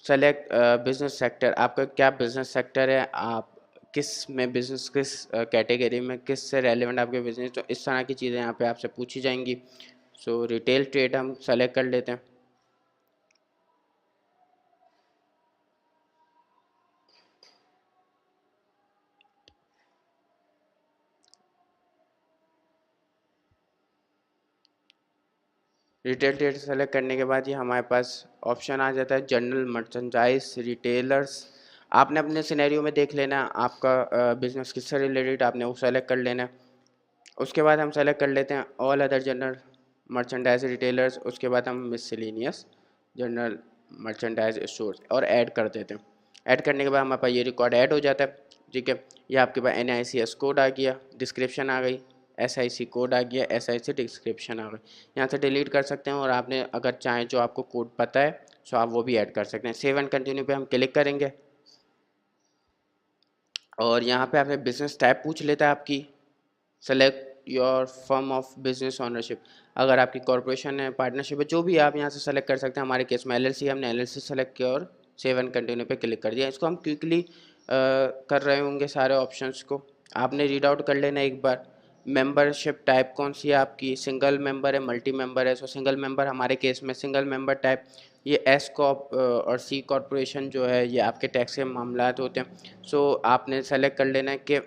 Select business sector, आपका क्या बिजनेस सेक्टर है, आप किस में बिजनेस, किस कैटेगरी में, किस से रेलिवेंट आपके बिजनेस, तो इस तरह की चीज़ें यहाँ पे आपसे पूछी जाएंगी। सो रिटेल ट्रेड हम सेलेक्ट कर लेते हैं। रिटेल ट्रेड सेलेक्ट करने के बाद ये हमारे पास ऑप्शन आ जाता है जनरल मर्चेंडाइज रिटेलर्स। आपने अपने सिनेरियो में देख लेना है आपका बिजनेस किससे रिलेटेड, आपने वो सेलेक्ट कर लेना है। उसके बाद हम सेलेक्ट कर लेते हैं all other general merchandise retailers. उसके बाद हम मिसलेनियस जनरल मर्चेंडाइज स्टोर्स और ऐड कर देते हैं। ऐड करने के बाद हमारे पास ये रिकॉर्ड ऐड हो जाता है। ठीक है, ये आपके पास NICS कोड आ गया, डिस्क्रिप्शन आ गई, SIC कोड आ गया, SIC डिस्क्रिप्शन आ गई। यहाँ से डिलीट कर सकते हैं और आपने अगर चाहें जो आपको कोड पता है सो आप वो भी ऐड कर सकते हैं। सेव एंड कंटिन्यू पे हम क्लिक करेंगे और यहाँ पे आपसे बिजनेस टाइप पूछ लेता है आपकी। Select your firm of business ownership, अगर आपकी कॉरपोरेशन है, पार्टनरशिप है, जो भी आप यहाँ से सेलेक्ट कर सकते हैं। हमारे केस में LLC, हमने LLC सेलेक्ट किया और सेव एंड कंटिन्यू पे क्लिक कर दिया। इसको हम क्विकली कर रहे होंगे सारे ऑप्शंस को, आपने रीड आउट कर लेना एक बार। मेंबरशिप टाइप कौन सी है आपकी, सिंगल मेंबर है, मल्टी मेंबर है। सो सिंगल मेंबर हमारे केस में सिंगल मेंबर टाइप। ये S कॉप और C कॉरपोरेशन जो है ये आपके टैक्स के मामलात होते हैं। सो आपने सेलेक्ट कर लेना है कि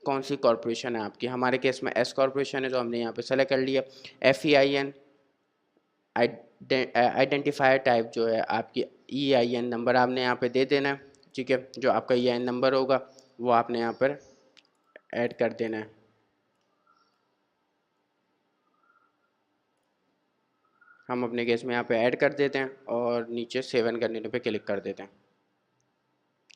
कौन सी कॉरपोरेशन है आपकी। हमारे केस में S कॉरपोरेशन है, जो हमने यहाँ पे सेलेक्ट कर लिया। FEIN आइडेंटिफायर टाइप जो है आपकी EIN नंबर आपने यहाँ पे दे देना है। ठीक है, जो आपका EIN नंबर होगा वो आपने यहाँ पर ऐड कर देना है। हम अपने केस में यहाँ पे ऐड कर देते हैं और नीचे सेव एंड कंटिन्यू पे क्लिक कर देते हैं।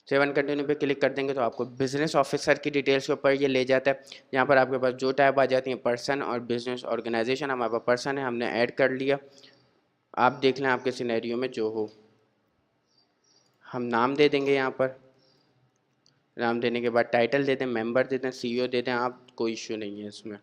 सेव एंड कंटिन्यू पे क्लिक कर देंगे तो आपको बिजनेस ऑफिसर की डिटेल्स के ऊपर ये ले जाता है। यहाँ पर आपके पास जो टाइप आ जाती है पर्सन और बिजनेस ऑर्गेनाइजेशन। हमारे पास पर्सन है, हमने ऐड कर लिया। आप देख लें आपके सिनेरियो में जो हो। हम नाम दे देंगे यहाँ पर, नाम देने के बाद टाइटल देते हैं, मेंबर देते हैं, CEO देते हैं आप, कोई इश्यू नहीं है इसमें।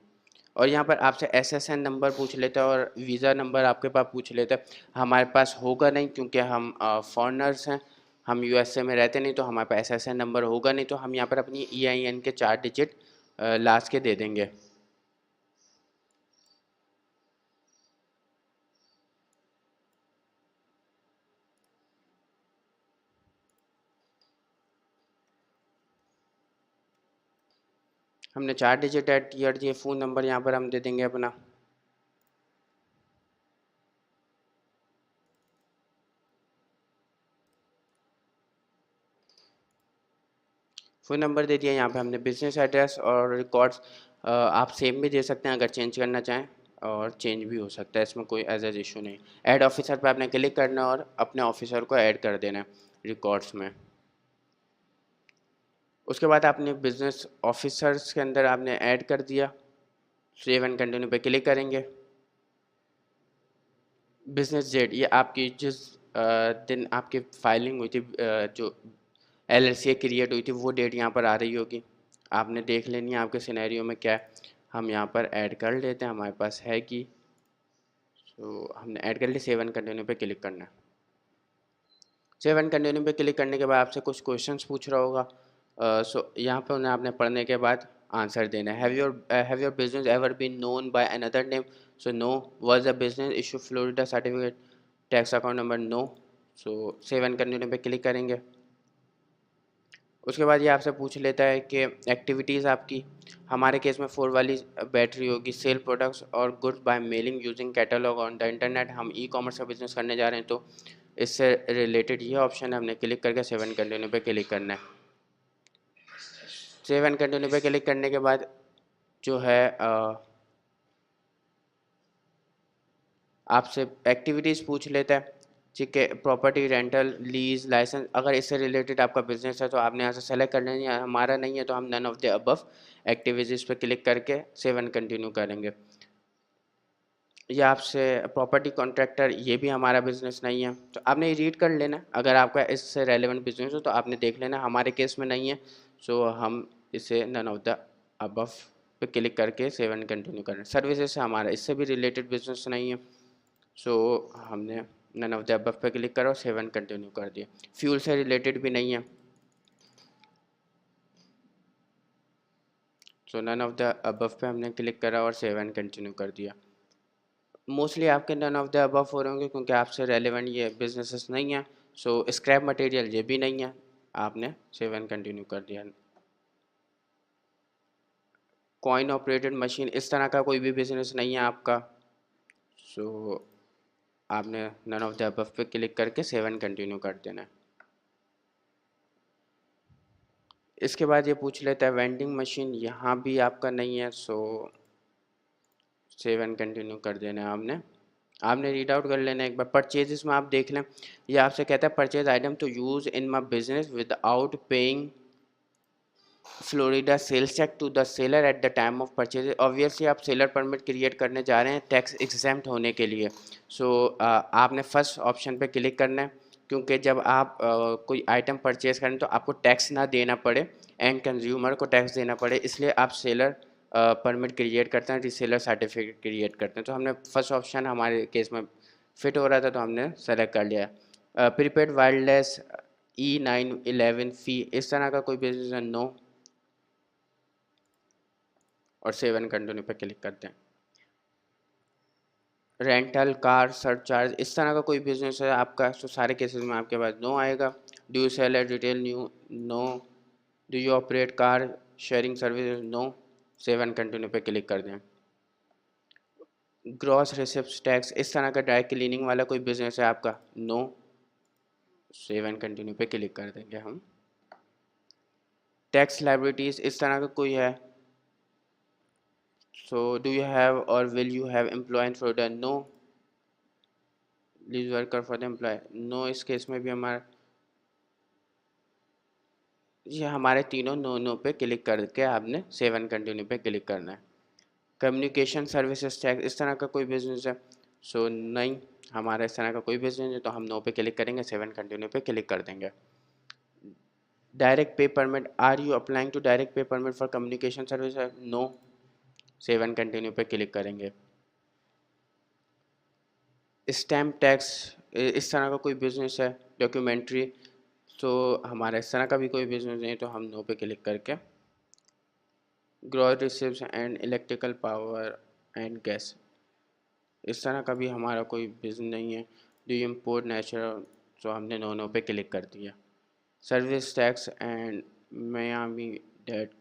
और यहाँ पर आपसे SSN नंबर पूछ लेता है और वीज़ा नंबर आपके पास पूछ लेता है। हमारे पास होगा नहीं क्योंकि हम फॉरेनर्स हैं, हम USA में रहते नहीं, तो हमारे पास SSN नंबर होगा नहीं। तो हम यहाँ पर अपनी EIN के 4 डिजिट लास्ट के दे देंगे। हमने 4 डिजिट ऐड कर दिए। फ़ोन नंबर यहाँ पर हम दे देंगे अपना। फ़ोन नंबर दे दिया। यहाँ पे हमने बिजनेस एड्रेस और रिकॉर्ड्स आप सेम भी दे सकते हैं अगर चेंज करना चाहें, और चेंज भी हो सकता है, इसमें कोई एज इशू नहीं। ऐड ऑफिसर पे आपने क्लिक करना है और अपने ऑफिसर को ऐड कर देना है रिकॉर्ड्स में। उसके बाद आपने बिजनेस ऑफिसर्स के अंदर आपने ऐड कर दिया। सेव एंड कंटिन्यू पे क्लिक करेंगे। बिजनेस डेट, ये आपकी जिस दिन आपकी फाइलिंग हुई थी, जो LLC क्रिएट हुई थी, वो डेट यहाँ पर आ रही होगी। आपने देख लेनी है आपके सिनेरियो में क्या है। हम यहाँ पर ऐड कर लेते हैं, हमारे पास है कि तो हमने ऐड कर लिया। सेव एंड कंटिन्यू पे क्लिक करना है। सेव एंड कंटिन्यू पे क्लिक करने के बाद आपसे कुछ क्वेश्चंस पूछ रहा होगा। सो यहाँ पे उन्हें आपने पढ़ने के बाद आंसर देना है। Have your business ever been known by another name? So no. Was the business issue Florida certificate tax account number? No. So save and continue पे क्लिक करेंगे। उसके बाद ये आपसे पूछ लेता है कि एक्टिविटीज़ आपकी। हमारे केस में 4 वाली बैटरी होगी। सेल प्रोडक्ट्स और goods by mailing using catalogue on the internet. हम E-कॉमर्स का बिजनेस करने जा रहे हैं, तो इससे रिलेटेड ये ऑप्शन है, हमने क्लिक करके सेव एंड कंटिन्यू पे क्लिक करना है। सेव एंड कंटिन्यू पे क्लिक करने के बाद जो है आपसे एक्टिविटीज़ पूछ लेता है। ठीक है, प्रॉपर्टी, रेंटल, लीज, लाइसेंस, अगर इससे रिलेटेड आपका बिजनेस है तो आपने यहाँ से सेलेक्ट कर लेना है। हमारा नहीं है तो हम none of the above activities पे क्लिक करके सेव एंड कंटिन्यू करेंगे। ये आपसे प्रॉपर्टी कॉन्ट्रैक्टर, ये भी हमारा बिजनेस नहीं है, तो आपने ये रीड कर लेना। अगर आपका इससे रेलेवेंट बिजनेस हो तो आपने देख लेना। हमारे केस में नहीं है, सो हम इसे नन ऑफ द अबव पे क्लिक करके सेव एंड कंटिन्यू करें। सर्विसेज से हमारा इससे भी रिलेटेड बिजनेस नहीं है, सो हमने नन ऑफ द अबव पे क्लिक करा और सेव एंड कंटिन्यू कर दिया। फ्यूल से रिलेटेड भी नहीं है, सो नन ऑफ द अबव पे हमने क्लिक करा और सेव एंड कंटिन्यू कर दिया। मोस्टली आपके नन ऑफ द अबव हो रहे होंगे क्योंकि आपसे रेलेवेंट ये बिजनेसेस नहीं है। सो स्क्रैप मटेरियल ये भी नहीं है, आपने सेव एंड कंटिन्यू कर दिया। कॉइन ऑपरेटेड मशीन, इस तरह का कोई भी बिजनेस नहीं है आपका, सो आपने नन ऑफ द अबव पे क्लिक करके सेव एंड कंटिन्यू कर देना है। इसके बाद ये पूछ लेता है वेंडिंग मशीन, यहाँ भी आपका नहीं है, सो सेव एंड कंटिन्यू कर देना है आपने रीड आउट कर लेना है एक बार। परचेजेस में आप देख लें, ये आपसे कहता है purchase item to use in my business without paying Florida sales tax to the seller at the time of purchase. Obviously आप सेलर परमिट क्रिएट करने जा रहे हैं टैक्स एग्जेम्प्ट होने के लिए। सो आपने फर्स्ट ऑप्शन पे क्लिक करना है, क्योंकि जब आप कोई आइटम परचेज करें तो आपको टैक्स ना देना पड़े, एंड कंज्यूमर को टैक्स देना पड़े, इसलिए आप सेलर परमिट क्रिएट करते हैं, रीसेलर सर्टिफिकेट क्रिएट करते हैं। तो हमने फर्स्ट ऑप्शन हमारे केस में फिट हो रहा था तो हमने सेलेक्ट कर लिया। प्रीपेड वायरलेस E911 फ़ी, इस तरह का कोई बिजनेस है, नो, और सेव एंड कंटिन्यू पे क्लिक करते हैं। रेंटल कार सरचार्ज, इस तरह का कोई बिजनेस है आपका तो सारे केसेस में आपके पास नो आएगा। Do you sell at retail, new, no. Do you operate car sharing service, no, save and continue पे क्लिक कर दें। ग्रॉस रिसिप्ट टैक्स, इस तरह का ड्राई क्लीनिंग वाला कोई बिजनेस है आपका, नो, सेव एंड कंटिन्यू पे क्लिक कर देंगे हम। टैक्स लाइबिलिटीज़, इस तरह का कोई है, सो डू यू हैव और will you have employ for the, no. Lease worker for the employ, no. इस केस में भी ये हमारे तीनों नो नो पे क्लिक करके आपने सेव एंड कंटिन्यू पे क्लिक करना है। कम्युनिकेशन सर्विसेज टैक्स, इस तरह का कोई बिजनेस है, सो नहीं, हमारा इस तरह का कोई बिजनेस है तो हम नो पे क्लिक करेंगे, सेव एंड कंटिन्यू पे क्लिक कर देंगे। Direct pay permit, are you applying to direct pay permit for communication service, no, save and continue पे क्लिक करेंगे। स्टैम्प टैक्स, इस तरह का कोई बिजनेस है, डॉक्यूमेंट्री, तो हमारा इस तरह का भी कोई बिजनेस नहीं तो हम नो पे क्लिक करके। Gross receipt and electrical power and gas, इस तरह का भी हमारा कोई बिजनेस नहीं है। डू यू इम्पोर्ट नेचुरल, तो हमने नो नो पे क्लिक कर दिया। Service tax and Miami Dade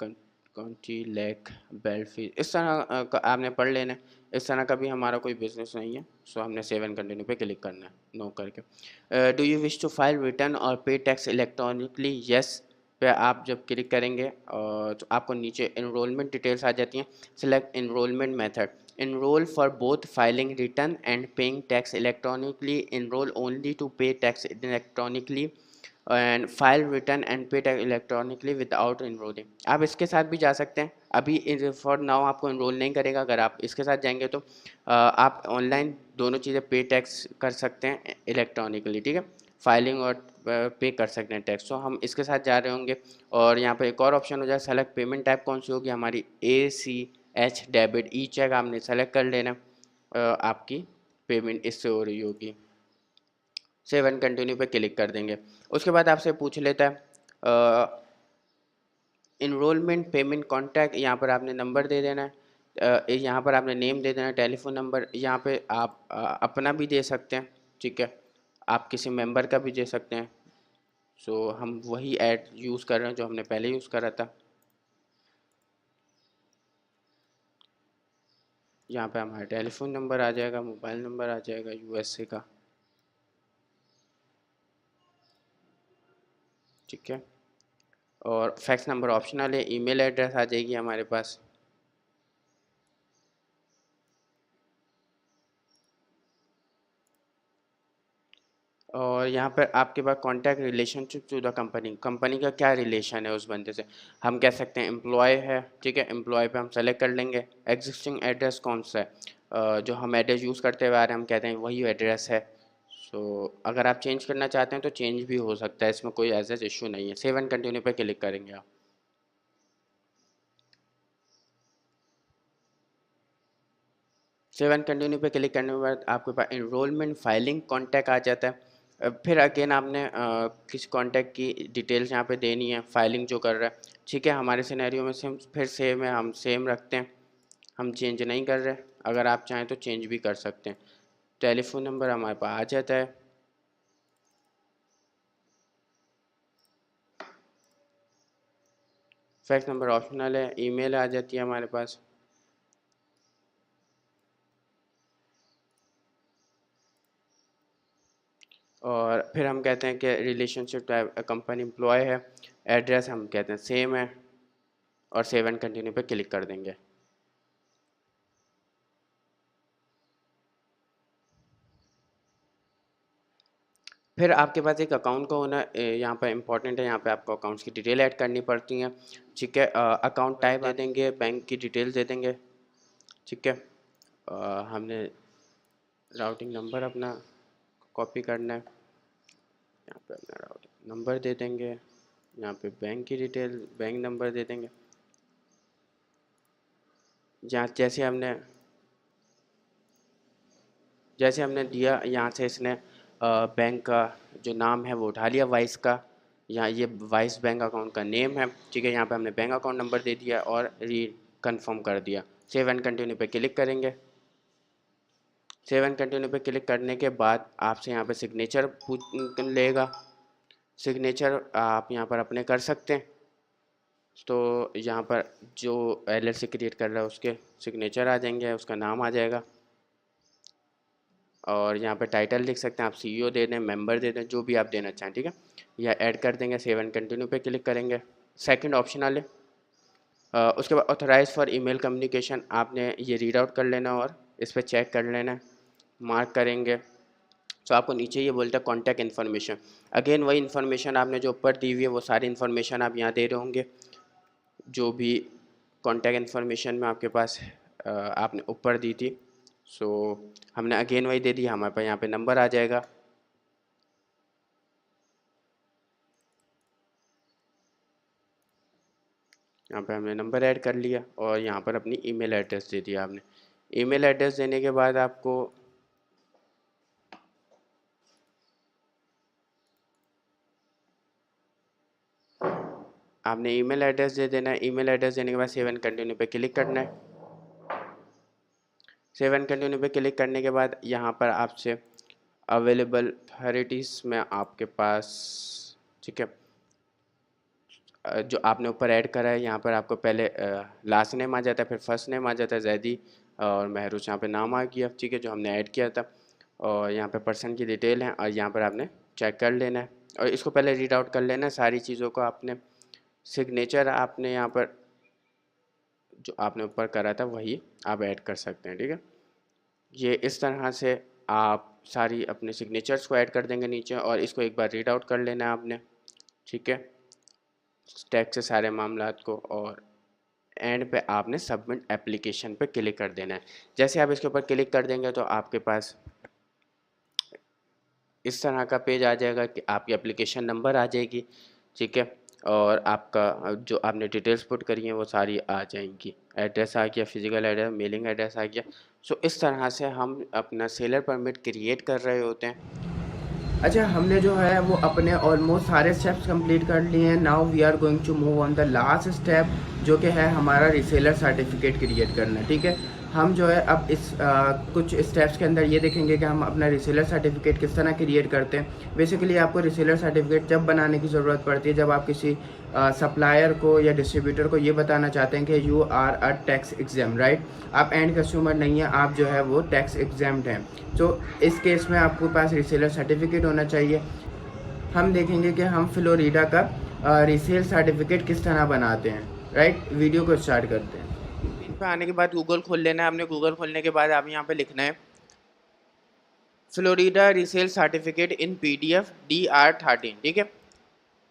county lake बेल्फी, इस तरह का आपने पढ़ लेना है, इस तरह का भी हमारा कोई बिजनेस नहीं है, सो हमने सेव एंड कंटिन्यू पे क्लिक करना है नो करके। Do you wish to file return और पे टैक्स इलेक्ट्रॉनिकली, यस पे आप जब क्लिक करेंगे तो आपको नीचे एनरोलमेंट डिटेल्स आ जाती हैं। Select enrolment method, enroll for both filing return and paying tax electronically, enroll only to pay tax electronically and file return and पे टैक्स इलेक्ट्रॉनिकली विदाउट इनरोलिंग। आप इसके साथ भी जा सकते हैं, अभी फॉर नाउ आपको इनरोल नहीं करेगा। अगर आप इसके साथ जाएंगे तो आप ऑनलाइन दोनों चीज़ें पे टैक्स कर सकते हैं इलेक्ट्रॉनिकली, ठीक है, फाइलिंग और पे कर सकते हैं टैक्स। तो हम इसके साथ जा रहे होंगे और यहाँ पर एक और ऑप्शन हो जाए सेलेक्ट पेमेंट टाइप, कौन सी होगी हमारी ACH डेबिट, ई चेक आपने सेलेक्ट कर लेना। आपकी पेमेंट इससे हो रही होगी, सेव एंड कंटिन्यू पे क्लिक कर देंगे। उसके बाद आपसे पूछ लेता है इनरोलमेंट पेमेंट कॉन्टैक्ट, यहाँ पर आपने नंबर दे देना है, यहाँ पर आपने नेम दे देना है, टेलीफोन नंबर, यहाँ पे आप अपना भी दे सकते हैं, ठीक है, आप किसी मेंबर का भी दे सकते हैं। सो हम वही ऐड यूज़ कर रहे हैं जो हमने पहले यूज़ करा था। यहाँ पे हमारा टेलीफोन नंबर आ जाएगा, मोबाइल नंबर आ जाएगा USA का, ठीक है, और फैक्स नंबर ऑप्शनल है, ईमेल एड्रेस आ जाएगी हमारे पास। और यहाँ पर आपके पास contact relationship to the company, company का क्या रिलेशन है उस बंदे से, हम कह सकते हैं एम्प्लॉय है, ठीक है, एम्प्लॉय पे हम सेलेक्ट कर लेंगे। एग्जिस्टिंग एड्रेस कौन सा है, जो हम एड्रेस यूज़ करते हुए आ रहे हैं हम कहते हैं वही एड्रेस है। सो अगर आप चेंज करना चाहते हैं तो चेंज भी हो सकता है, इसमें कोई ऐसा इशू नहीं है। सेव एंड कंटिन्यू पे क्लिक करेंगे आप। सेव एंड कंटिन्यू पे क्लिक करने के बाद आपके पास इनरोलमेंट फाइलिंग कॉन्टैक्ट आ जाता है। फिर अगेन आपने किस कॉन्टैक्ट की डिटेल्स यहाँ पे देनी है, फाइलिंग जो कर रहा है, ठीक है, हमारे सिनेरियो में सेम फिर सेम है, हम सेम रखते हैं, हम चेंज नहीं कर रहे। अगर आप चाहें तो चेंज भी कर सकते हैं। टेलीफोन नंबर हमारे पास आ जाता है, फैक्स नंबर ऑप्शनल है, ईमेल आ जाती है हमारे पास। और फिर हम कहते हैं कि रिलेशनशिप टाइप कंपनी एम्प्लॉय है, एड्रेस हम कहते हैं सेम है, और सेव एंड कंटिन्यू पे क्लिक कर देंगे। फिर आपके पास एक अकाउंट का होना यहाँ पर इम्पोर्टेंट है। यहाँ पे आपको अकाउंट्स की डिटेल ऐड करनी पड़ती हैं, ठीक है। अकाउंट टाइप दे देंगे, बैंक की डिटेल्स दे देंगे, ठीक है। हमने राउटिंग नंबर अपना कॉपी करना है, यहाँ पे अपना राउटिंग नंबर दे देंगे, यहाँ पे बैंक की डिटेल, बैंक नंबर दे देंगे। जहाँ जैसे हमने दिया, यहाँ से इसने बैंक का जो नाम है वो उठा लिया, वाइस का। यहाँ ये वाइस बैंक अकाउंट का नेम है, ठीक है। यहाँ पे हमने बैंक अकाउंट नंबर दे दिया और री कंफर्म कर दिया। सेव एंड कंटिन्यू पे क्लिक करेंगे। सेव एंड कंटिन्यू पे क्लिक करने के बाद आपसे यहाँ पे सिग्नेचर पूछ लेगा। सिग्नेचर आप यहाँ पर अपने कर सकते हैं। तो यहाँ पर जो एलएलसी क्रिएट कर रहा है उसके सिग्नेचर आ जाएंगे, उसका नाम आ जाएगा। और यहाँ पे टाइटल लिख सकते हैं आप, सीईओ दे दें, मेंबर दे दें, जो भी आप देना चाहें, ठीक है। या ऐड कर देंगे। सेव एंड कंटिन्यू पे क्लिक करेंगे। सेकंड ऑप्शनल है। उसके बाद ऑथराइज फॉर ईमेल कम्युनिकेशन, आपने ये रीड आउट कर लेना और इस पर चेक कर लेना है, मार्क करेंगे। तो आपको नीचे ये बोलता है कॉन्टैक्ट इन्फॉर्मेशन। अगेन वही इन्फॉर्मेशन आपने जो ऊपर दी हुई है वो सारी इन्फॉर्मेशन आप यहाँ दे रहे होंगे, जो भी कॉन्टैक्ट इन्फॉर्मेशन में आपके पास आपने ऊपर दी थी। सो हमने अगेन वही दे दिया, हमारे पास यहाँ पे नंबर आ जाएगा। यहाँ पे हमने नंबर ऐड कर लिया और यहाँ पर अपनी ईमेल एड्रेस दे दिया आपने। ईमेल एड्रेस देने के बाद आपने ईमेल एड्रेस दे देना है। ईमेल एड्रेस देने के बाद सेव एंड कंटिन्यू पे क्लिक करना है। सेव एंड कंटिन्यू पे क्लिक करने के बाद यहाँ पर आपसे अवेलेबल अथॉरिटीज़ में आपके पास, ठीक है, जो आपने ऊपर ऐड करा है यहाँ पर आपको पहले लास्ट नेम आ जाता है, फिर फर्स्ट नेम आ जाता है, जैदी और महरूज यहाँ पे नाम आ गया, ठीक है, जो हमने ऐड किया था। और यहाँ पे पर्सन की डिटेल है और यहाँ पर आपने चेक कर लेना है और इसको पहले रीड आउट कर लेना है सारी चीज़ों को आपने। सिग्नेचर आपने यहाँ पर जो आपने ऊपर करा था वही आप ऐड कर सकते हैं, ठीक है। ये इस तरह से आप सारी अपने सिग्नेचर्स को ऐड कर देंगे नीचे और इसको एक बार रीड आउट कर लेना है आपने, ठीक है, टैक्स से सारे मामलात को। और एंड पे आपने सबमिट एप्लीकेशन पे क्लिक कर देना है। जैसे आप इसके ऊपर क्लिक कर देंगे तो आपके पास इस तरह का पेज आ जाएगा कि आपकी एप्लीकेशन नंबर आ जाएगी, ठीक है, और आपका जो आपने डिटेल्स पुट करी हैं वो सारी आ जाएंगी। एड्रेस आ गया, फिजिकल एड्रेस, मेलिंग एड्रेस आ गया। सो इस तरह से हम अपना सेलर परमिट क्रिएट कर रहे होते हैं। अच्छा, हमने जो है वो अपने ऑलमोस्ट सारे स्टेप्स कंप्लीट कर लिए हैं। Now we are going to move on the last step, जो कि है हमारा रिसेलर सर्टिफिकेट क्रिएट करना, ठीक है। हम जो है अब इस कुछ स्टेप्स के अंदर ये देखेंगे कि हम अपना रिसेलर सर्टिफिकेट किस तरह क्रिएट करते हैं। बेसिकली आपको रिसेलर सर्टिफिकेट जब बनाने की ज़रूरत पड़ती है जब आप किसी सप्लायर को या डिस्ट्रीब्यूटर को ये बताना चाहते हैं कि you are a tax exam, right. आप एंड कंज्यूमर नहीं है, आप जो है वो टैक्स एग्जाम्ड हैं। तो इस केस में आपके पास रिसेलर सर्टिफिकेट होना चाहिए। हम देखेंगे कि हम फ्लोरिडा का रिसेल सर्टिफिकेट किस तरह बनाते हैं, राइट। वीडियो को स्टार्ट करते हैं। इन पे आने के बाद गूगल खोल लेना है आपने। गूगल खोलने के बाद आप यहाँ पे लिखना है Florida resale certificate in PDF DR13, ठीक है।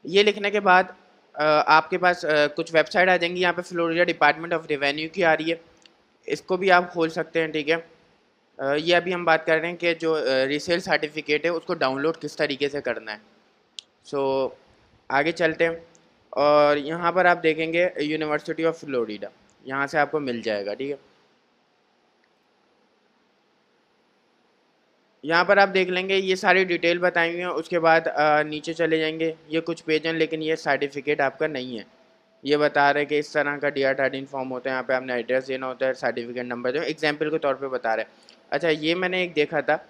ये लिखने के बाद आपके पास कुछ वेबसाइट आ जाएंगी। यहाँ पे फ्लोरिडा डिपार्टमेंट ऑफ रेवेन्यू की आ रही है, इसको भी आप खोल सकते हैं, ठीक है। ये अभी हम बात कर रहे हैं कि जो रिसेल सर्टिफिकेट है उसको डाउनलोड किस तरीके से करना है। सो आगे चलते हैं और यहाँ पर आप देखेंगे यूनिवर्सिटी ऑफ फ्लोरिडा, यहाँ से आपको मिल जाएगा, ठीक है। यहाँ पर आप देख लेंगे ये सारी डिटेल बताई हुई हैं। उसके बाद नीचे चले जाएंगे, ये कुछ पेज हैं लेकिन ये सर्टिफिकेट आपका नहीं है। ये बता रहे हैं कि इस तरह का DR13 फॉर्म होता है। यहाँ पे आपने एड्रेस देना होता है, सर्टिफिकेट नंबर जो एग्जाम्पल के तौर पे बता रहे हैं। अच्छा, ये मैंने एक देखा था,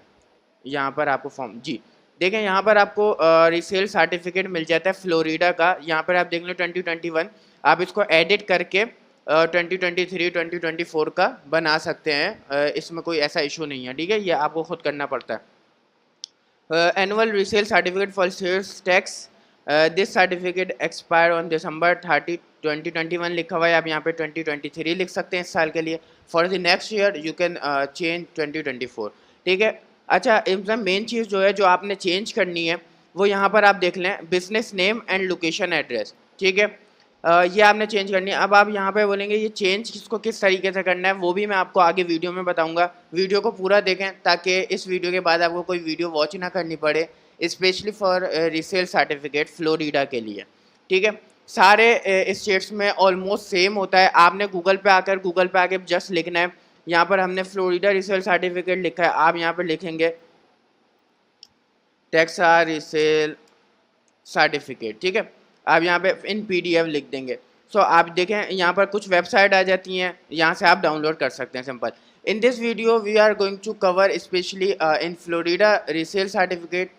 यहाँ पर आपको फॉर्म, जी देखें, यहाँ पर आपको रिसेल सर्टिफिकेट मिल जाता है फ्लोरिडा का। यहाँ पर आप देख लो 2021, आप इसको एडिट करके 2023 2024 का बना सकते हैं। इसमें कोई ऐसा इशू नहीं है, ठीक है, ये आपको खुद करना पड़ता है। annual resale certificate for sales tax. This certificate expire on December 30, 2021 लिखा हुआ है, आप यहाँ पे 2023 लिख सकते हैं इस साल के लिए. For the next year you can change 2024. ठीक है. अच्छा, इसमें मेन चीज़ जो है जो आपने चेंज करनी है वो यहाँ पर आप देख लें, business name and location address. ठीक है. ये आपने चेंज करनी है. अब आप यहाँ पे बोलेंगे ये चेंज किसको किस तरीके से करना है, वो भी मैं आपको आगे वीडियो में बताऊंगा. वीडियो को पूरा देखें ताकि इस वीडियो के बाद आपको कोई वीडियो वॉच ना करनी पड़े, specially for resale certificate Florida के लिए. ठीक है. सारे स्टेट्स में ऑलमोस्ट सेम होता है. आपने गूगल पे आके जस्ट लिखना है. यहाँ पर हमने फ्लोरिडा रिसेल सर्टिफिकेट लिखा है, आप यहाँ पर लिखेंगे टेक्सास रिसेल सर्टिफिकेट. ठीक है. आप यहाँ पे इन PDF लिख देंगे. सो आप देखें यहाँ पर कुछ वेबसाइट आ जाती हैं, यहाँ से आप डाउनलोड कर सकते हैं simple. In this video we are going to cover specially in Florida resale certificate.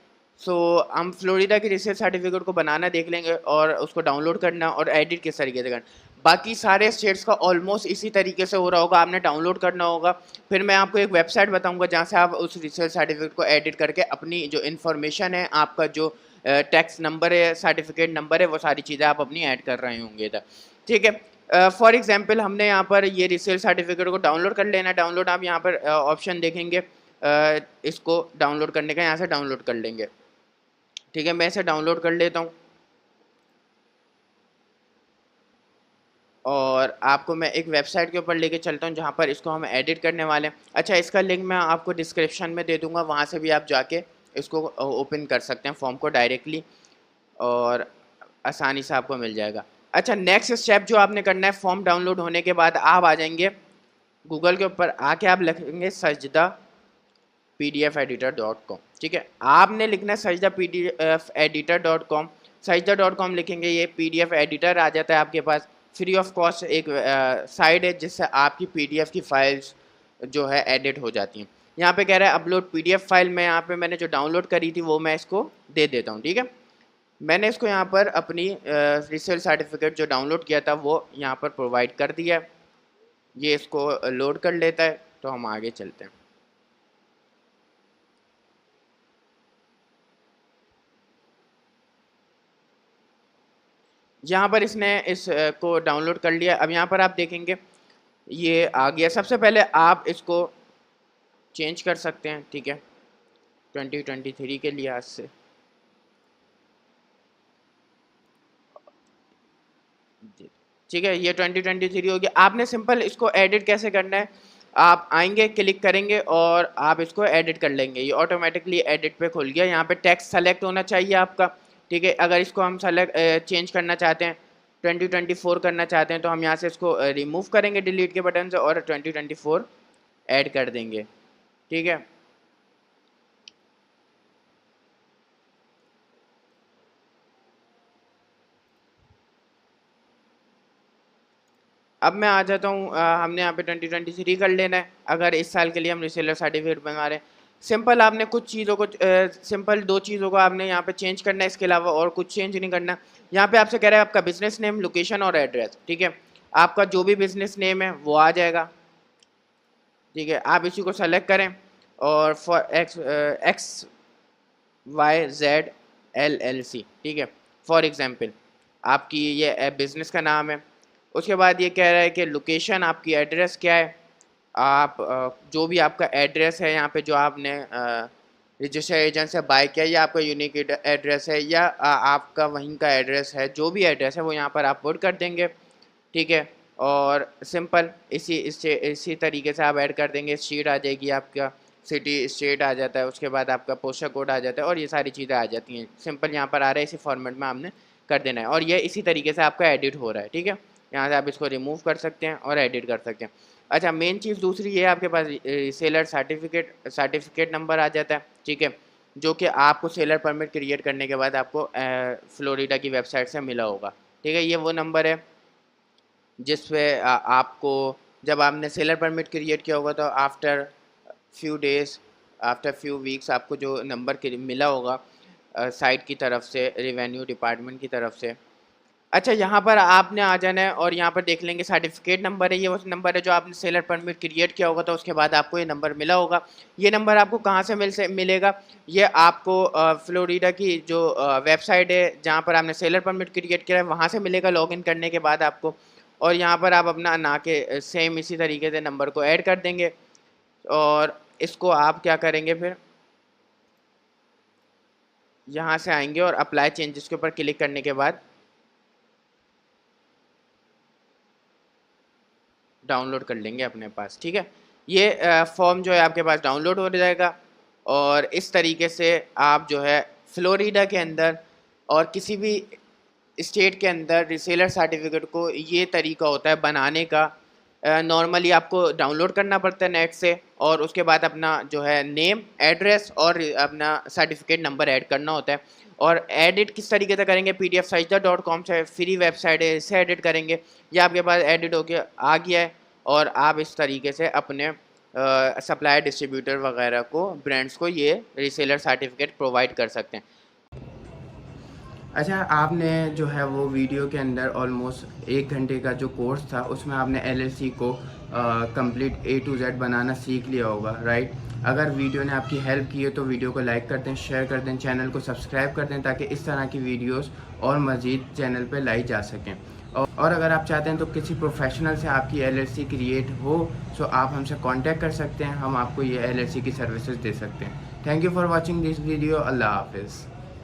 So हम फ्लोरिडा की रिसेल सर्टिफिकेट को बनाना देख लेंगे और उसको डाउनलोड करना और एडिट किस तरीके से करना. बाकी सारे स्टेट्स का ऑलमोस्ट इसी तरीके से हो रहा होगा, आपने डाउनलोड करना होगा. फिर मैं आपको एक वेबसाइट बताऊंगा जहाँ से आप उस रिसेल सर्टिफिकेट को एडिट करके अपनी जो इन्फॉर्मेशन है, आपका जो टैक्स नंबर है, सर्टिफिकेट नंबर है, वो सारी चीज़ें आप अपनी ऐड कर रहे होंगे इधर. ठीक है. फॉर एग्जांपल हमने यहाँ पर ये रिसेल सर्टिफिकेट को डाउनलोड कर लेना. डाउनलोड आप यहाँ पर ऑप्शन देखेंगे, इसको डाउनलोड करने का, यहाँ से डाउनलोड कर लेंगे. ठीक है. मैं इसे डाउनलोड कर लेता हूँ और आपको मैं एक वेबसाइट के ऊपर लेके चलता हूँ जहाँ पर इसको हम एडिट करने वाले हैं. अच्छा, इसका लिंक मैं आपको डिस्क्रिप्शन में दे दूँगा, वहाँ से भी आप जाके इसको ओपन कर सकते हैं फॉर्म को डायरेक्टली और आसानी से आपको मिल जाएगा. अच्छा, नेक्स्ट स्टेप जो आपने करना है, फॉर्म डाउनलोड होने के बाद आप आ जाएंगे गूगल के ऊपर, आके आप लिखेंगे सजदा pdfeditor.com. ठीक है. आपने लिखना है सजदा pdfeditor.com. सजदा.com लिखेंगे, ये PDF एडिटर आ जाता है आपके पास. फ्री ऑफ कॉस्ट एक साइट है जिससे आपकी PDF की फाइल्स जो है एडिट हो जाती हैं. यहाँ पे कह रहा है अपलोड PDF फाइल. मैं यहाँ पे मैंने जो डाउनलोड करी थी वो मैं इसको दे देता हूँ. ठीक है. मैंने इसको यहाँ पर अपनी रिसेल सर्टिफिकेट जो डाउनलोड किया था वो यहाँ पर प्रोवाइड कर दिया. ये इसको लोड कर लेता है, तो हम आगे चलते हैं. यहाँ पर इसने इस को डाउनलोड कर लिया. अब यहाँ पर आप देखेंगे ये आ गया. सबसे पहले आप इसको चेंज कर सकते हैं. ठीक है. 2023 के लिहाज से ठीक है, ये 2023 हो गया. आपने सिंपल इसको एडिट कैसे करना है, आप आएंगे, क्लिक करेंगे और आप इसको एडिट कर लेंगे. ये ऑटोमेटिकली एडिट पे खुल गया. यहाँ पे टेक्स्ट सेलेक्ट होना चाहिए आपका. ठीक है. अगर इसको हम सेलेक्ट चेंज करना चाहते हैं, 2024 करना चाहते हैं, तो हम यहाँ से इसको रिमूव करेंगे डिलीट के बटन से और 2024 ऐड कर देंगे. ठीक है. अब मैं आ जाता हूँ, हमने यहाँ पे 2023 कर लेना है अगर इस साल के लिए हम रिसेलर सर्टिफिकेट बना रहे हैं. सिंपल आपने कुछ चीज़ों को सिंपल 2 चीज़ों को आपने यहाँ पे चेंज करना है, इसके अलावा और कुछ चेंज नहीं करना. यहाँ पे आपसे कह रहा है आपका बिजनेस नेम, लोकेशन और एड्रेस. ठीक है. आपका जो भी बिजनेस नेम है वो आ जाएगा. ठीक है. आप इसी को सेलेक्ट करें और फॉर XYZ LLC. ठीक है. फॉर एग्जाम्पल आपकी ये बिज़नेस का नाम है. उसके बाद ये कह रहा है कि लोकेशन, आपकी एड्रेस क्या है. आप जो भी आपका एड्रेस है यहाँ पे जो आपने रजिस्टर एजेंट से बाय किया, या आपका यूनिक एड्रेस है या आपका वहीं का एड्रेस है, जो भी एड्रेस है वो यहाँ पर आप पुट कर देंगे. ठीक है. और सिंपल इसी तरीके से आप ऐड कर देंगे. स्ट्रीट आ जाएगी, आपका सिटी स्टेट आ जाता है, उसके बाद आपका पोस्टल कोड आ जाता है और ये सारी चीज़ें आ जाती हैं. सिंपल यहाँ पर आ रहा है, इसी फॉर्मेट में आपने कर देना है और ये इसी तरीके से आपका एडिट हो रहा है. ठीक है. यहाँ से आप इसको रिमूव कर सकते हैं और एडिट कर सकते हैं. अच्छा, मेन चीज़ दूसरी ये है, आपके पास सेलर सर्टिफिकेट नंबर आ जाता है. ठीक है. जो कि आपको सेलर परमिट क्रिएट करने के बाद आपको फ्लोरिडा की वेबसाइट से मिला होगा. ठीक है. ये वो नंबर है जिस पे आपको जब आपने सेलर परमिट क्रिएट किया होगा तो after few days, after few weeks आपको जो नंबर मिला होगा साइट की तरफ से, रेवेन्यू डिपार्टमेंट की तरफ से, अच्छा, यहाँ पर आपने आ जाना है और यहाँ पर देख लेंगे सर्टिफिकेट नंबर है, ये वो नंबर है जो आपने सेलर परमिट क्रिएट किया होगा, तो उसके बाद आपको ये नंबर मिला होगा। ये नंबर आपको कहाँ से मिलेगा? ये आपको फ्लोरिडा की जो वेबसाइट है जहाँ पर आपने सेलर परमिट क्रिएट किया है वहाँ से मिलेगा लॉगिन करने के बाद आपको। और यहाँ पर आप अपना ना के सेम इसी तरीके से नंबर को ऐड कर देंगे और इसको आप क्या करेंगे, फिर यहाँ से आएंगे और अप्लाई चेंजेस के ऊपर क्लिक करने के बाद डाउनलोड कर लेंगे अपने पास। ठीक है, ये फॉर्म जो है आपके पास डाउनलोड हो जाएगा और इस तरीके से आप जो है फ्लोरिडा के अंदर और किसी भी स्टेट के अंदर रीसेलर सर्टिफिकेट को, ये तरीका होता है बनाने का। नॉर्मली आपको डाउनलोड करना पड़ता है नेट से और उसके बाद अपना जो है नेम, एड्रेस और अपना सर्टिफिकेट नंबर ऐड करना होता है। और एडिट किस तरीके से करेंगे? pdfsajda.com से फ्री वेबसाइट है, इससे एडिट करेंगे। ये आपके पास एडिट होके आ गया है और आप इस तरीके से अपने सप्लायर, डिस्ट्रीब्यूटर वगैरह को, ब्रांड्स को ये रीसेलर सर्टिफिकेट प्रोवाइड कर सकते हैं। अच्छा, आपने जो है वो वीडियो के अंदर ऑलमोस्ट 1 घंटे का जो कोर्स था उसमें आपने एलएलसी को कंप्लीट A to Z बनाना सीख लिया होगा, राइट? अगर वीडियो ने आपकी हेल्प की है तो वीडियो को लाइक कर दें, शेयर कर दें, चैनल को सब्सक्राइब कर दें ताकि इस तरह की वीडियोस और मज़ीद चैनल पे लाई जा सकें। और अगर आप चाहते हैं तो किसी प्रोफेशनल से आपकी एलएलसी क्रिएट हो तो आप हमसे कांटेक्ट कर सकते हैं, हम आपको ये एलएलसी की सर्विसेज दे सकते हैं। Thank you for watching this video. अल्लाह हाफिज़।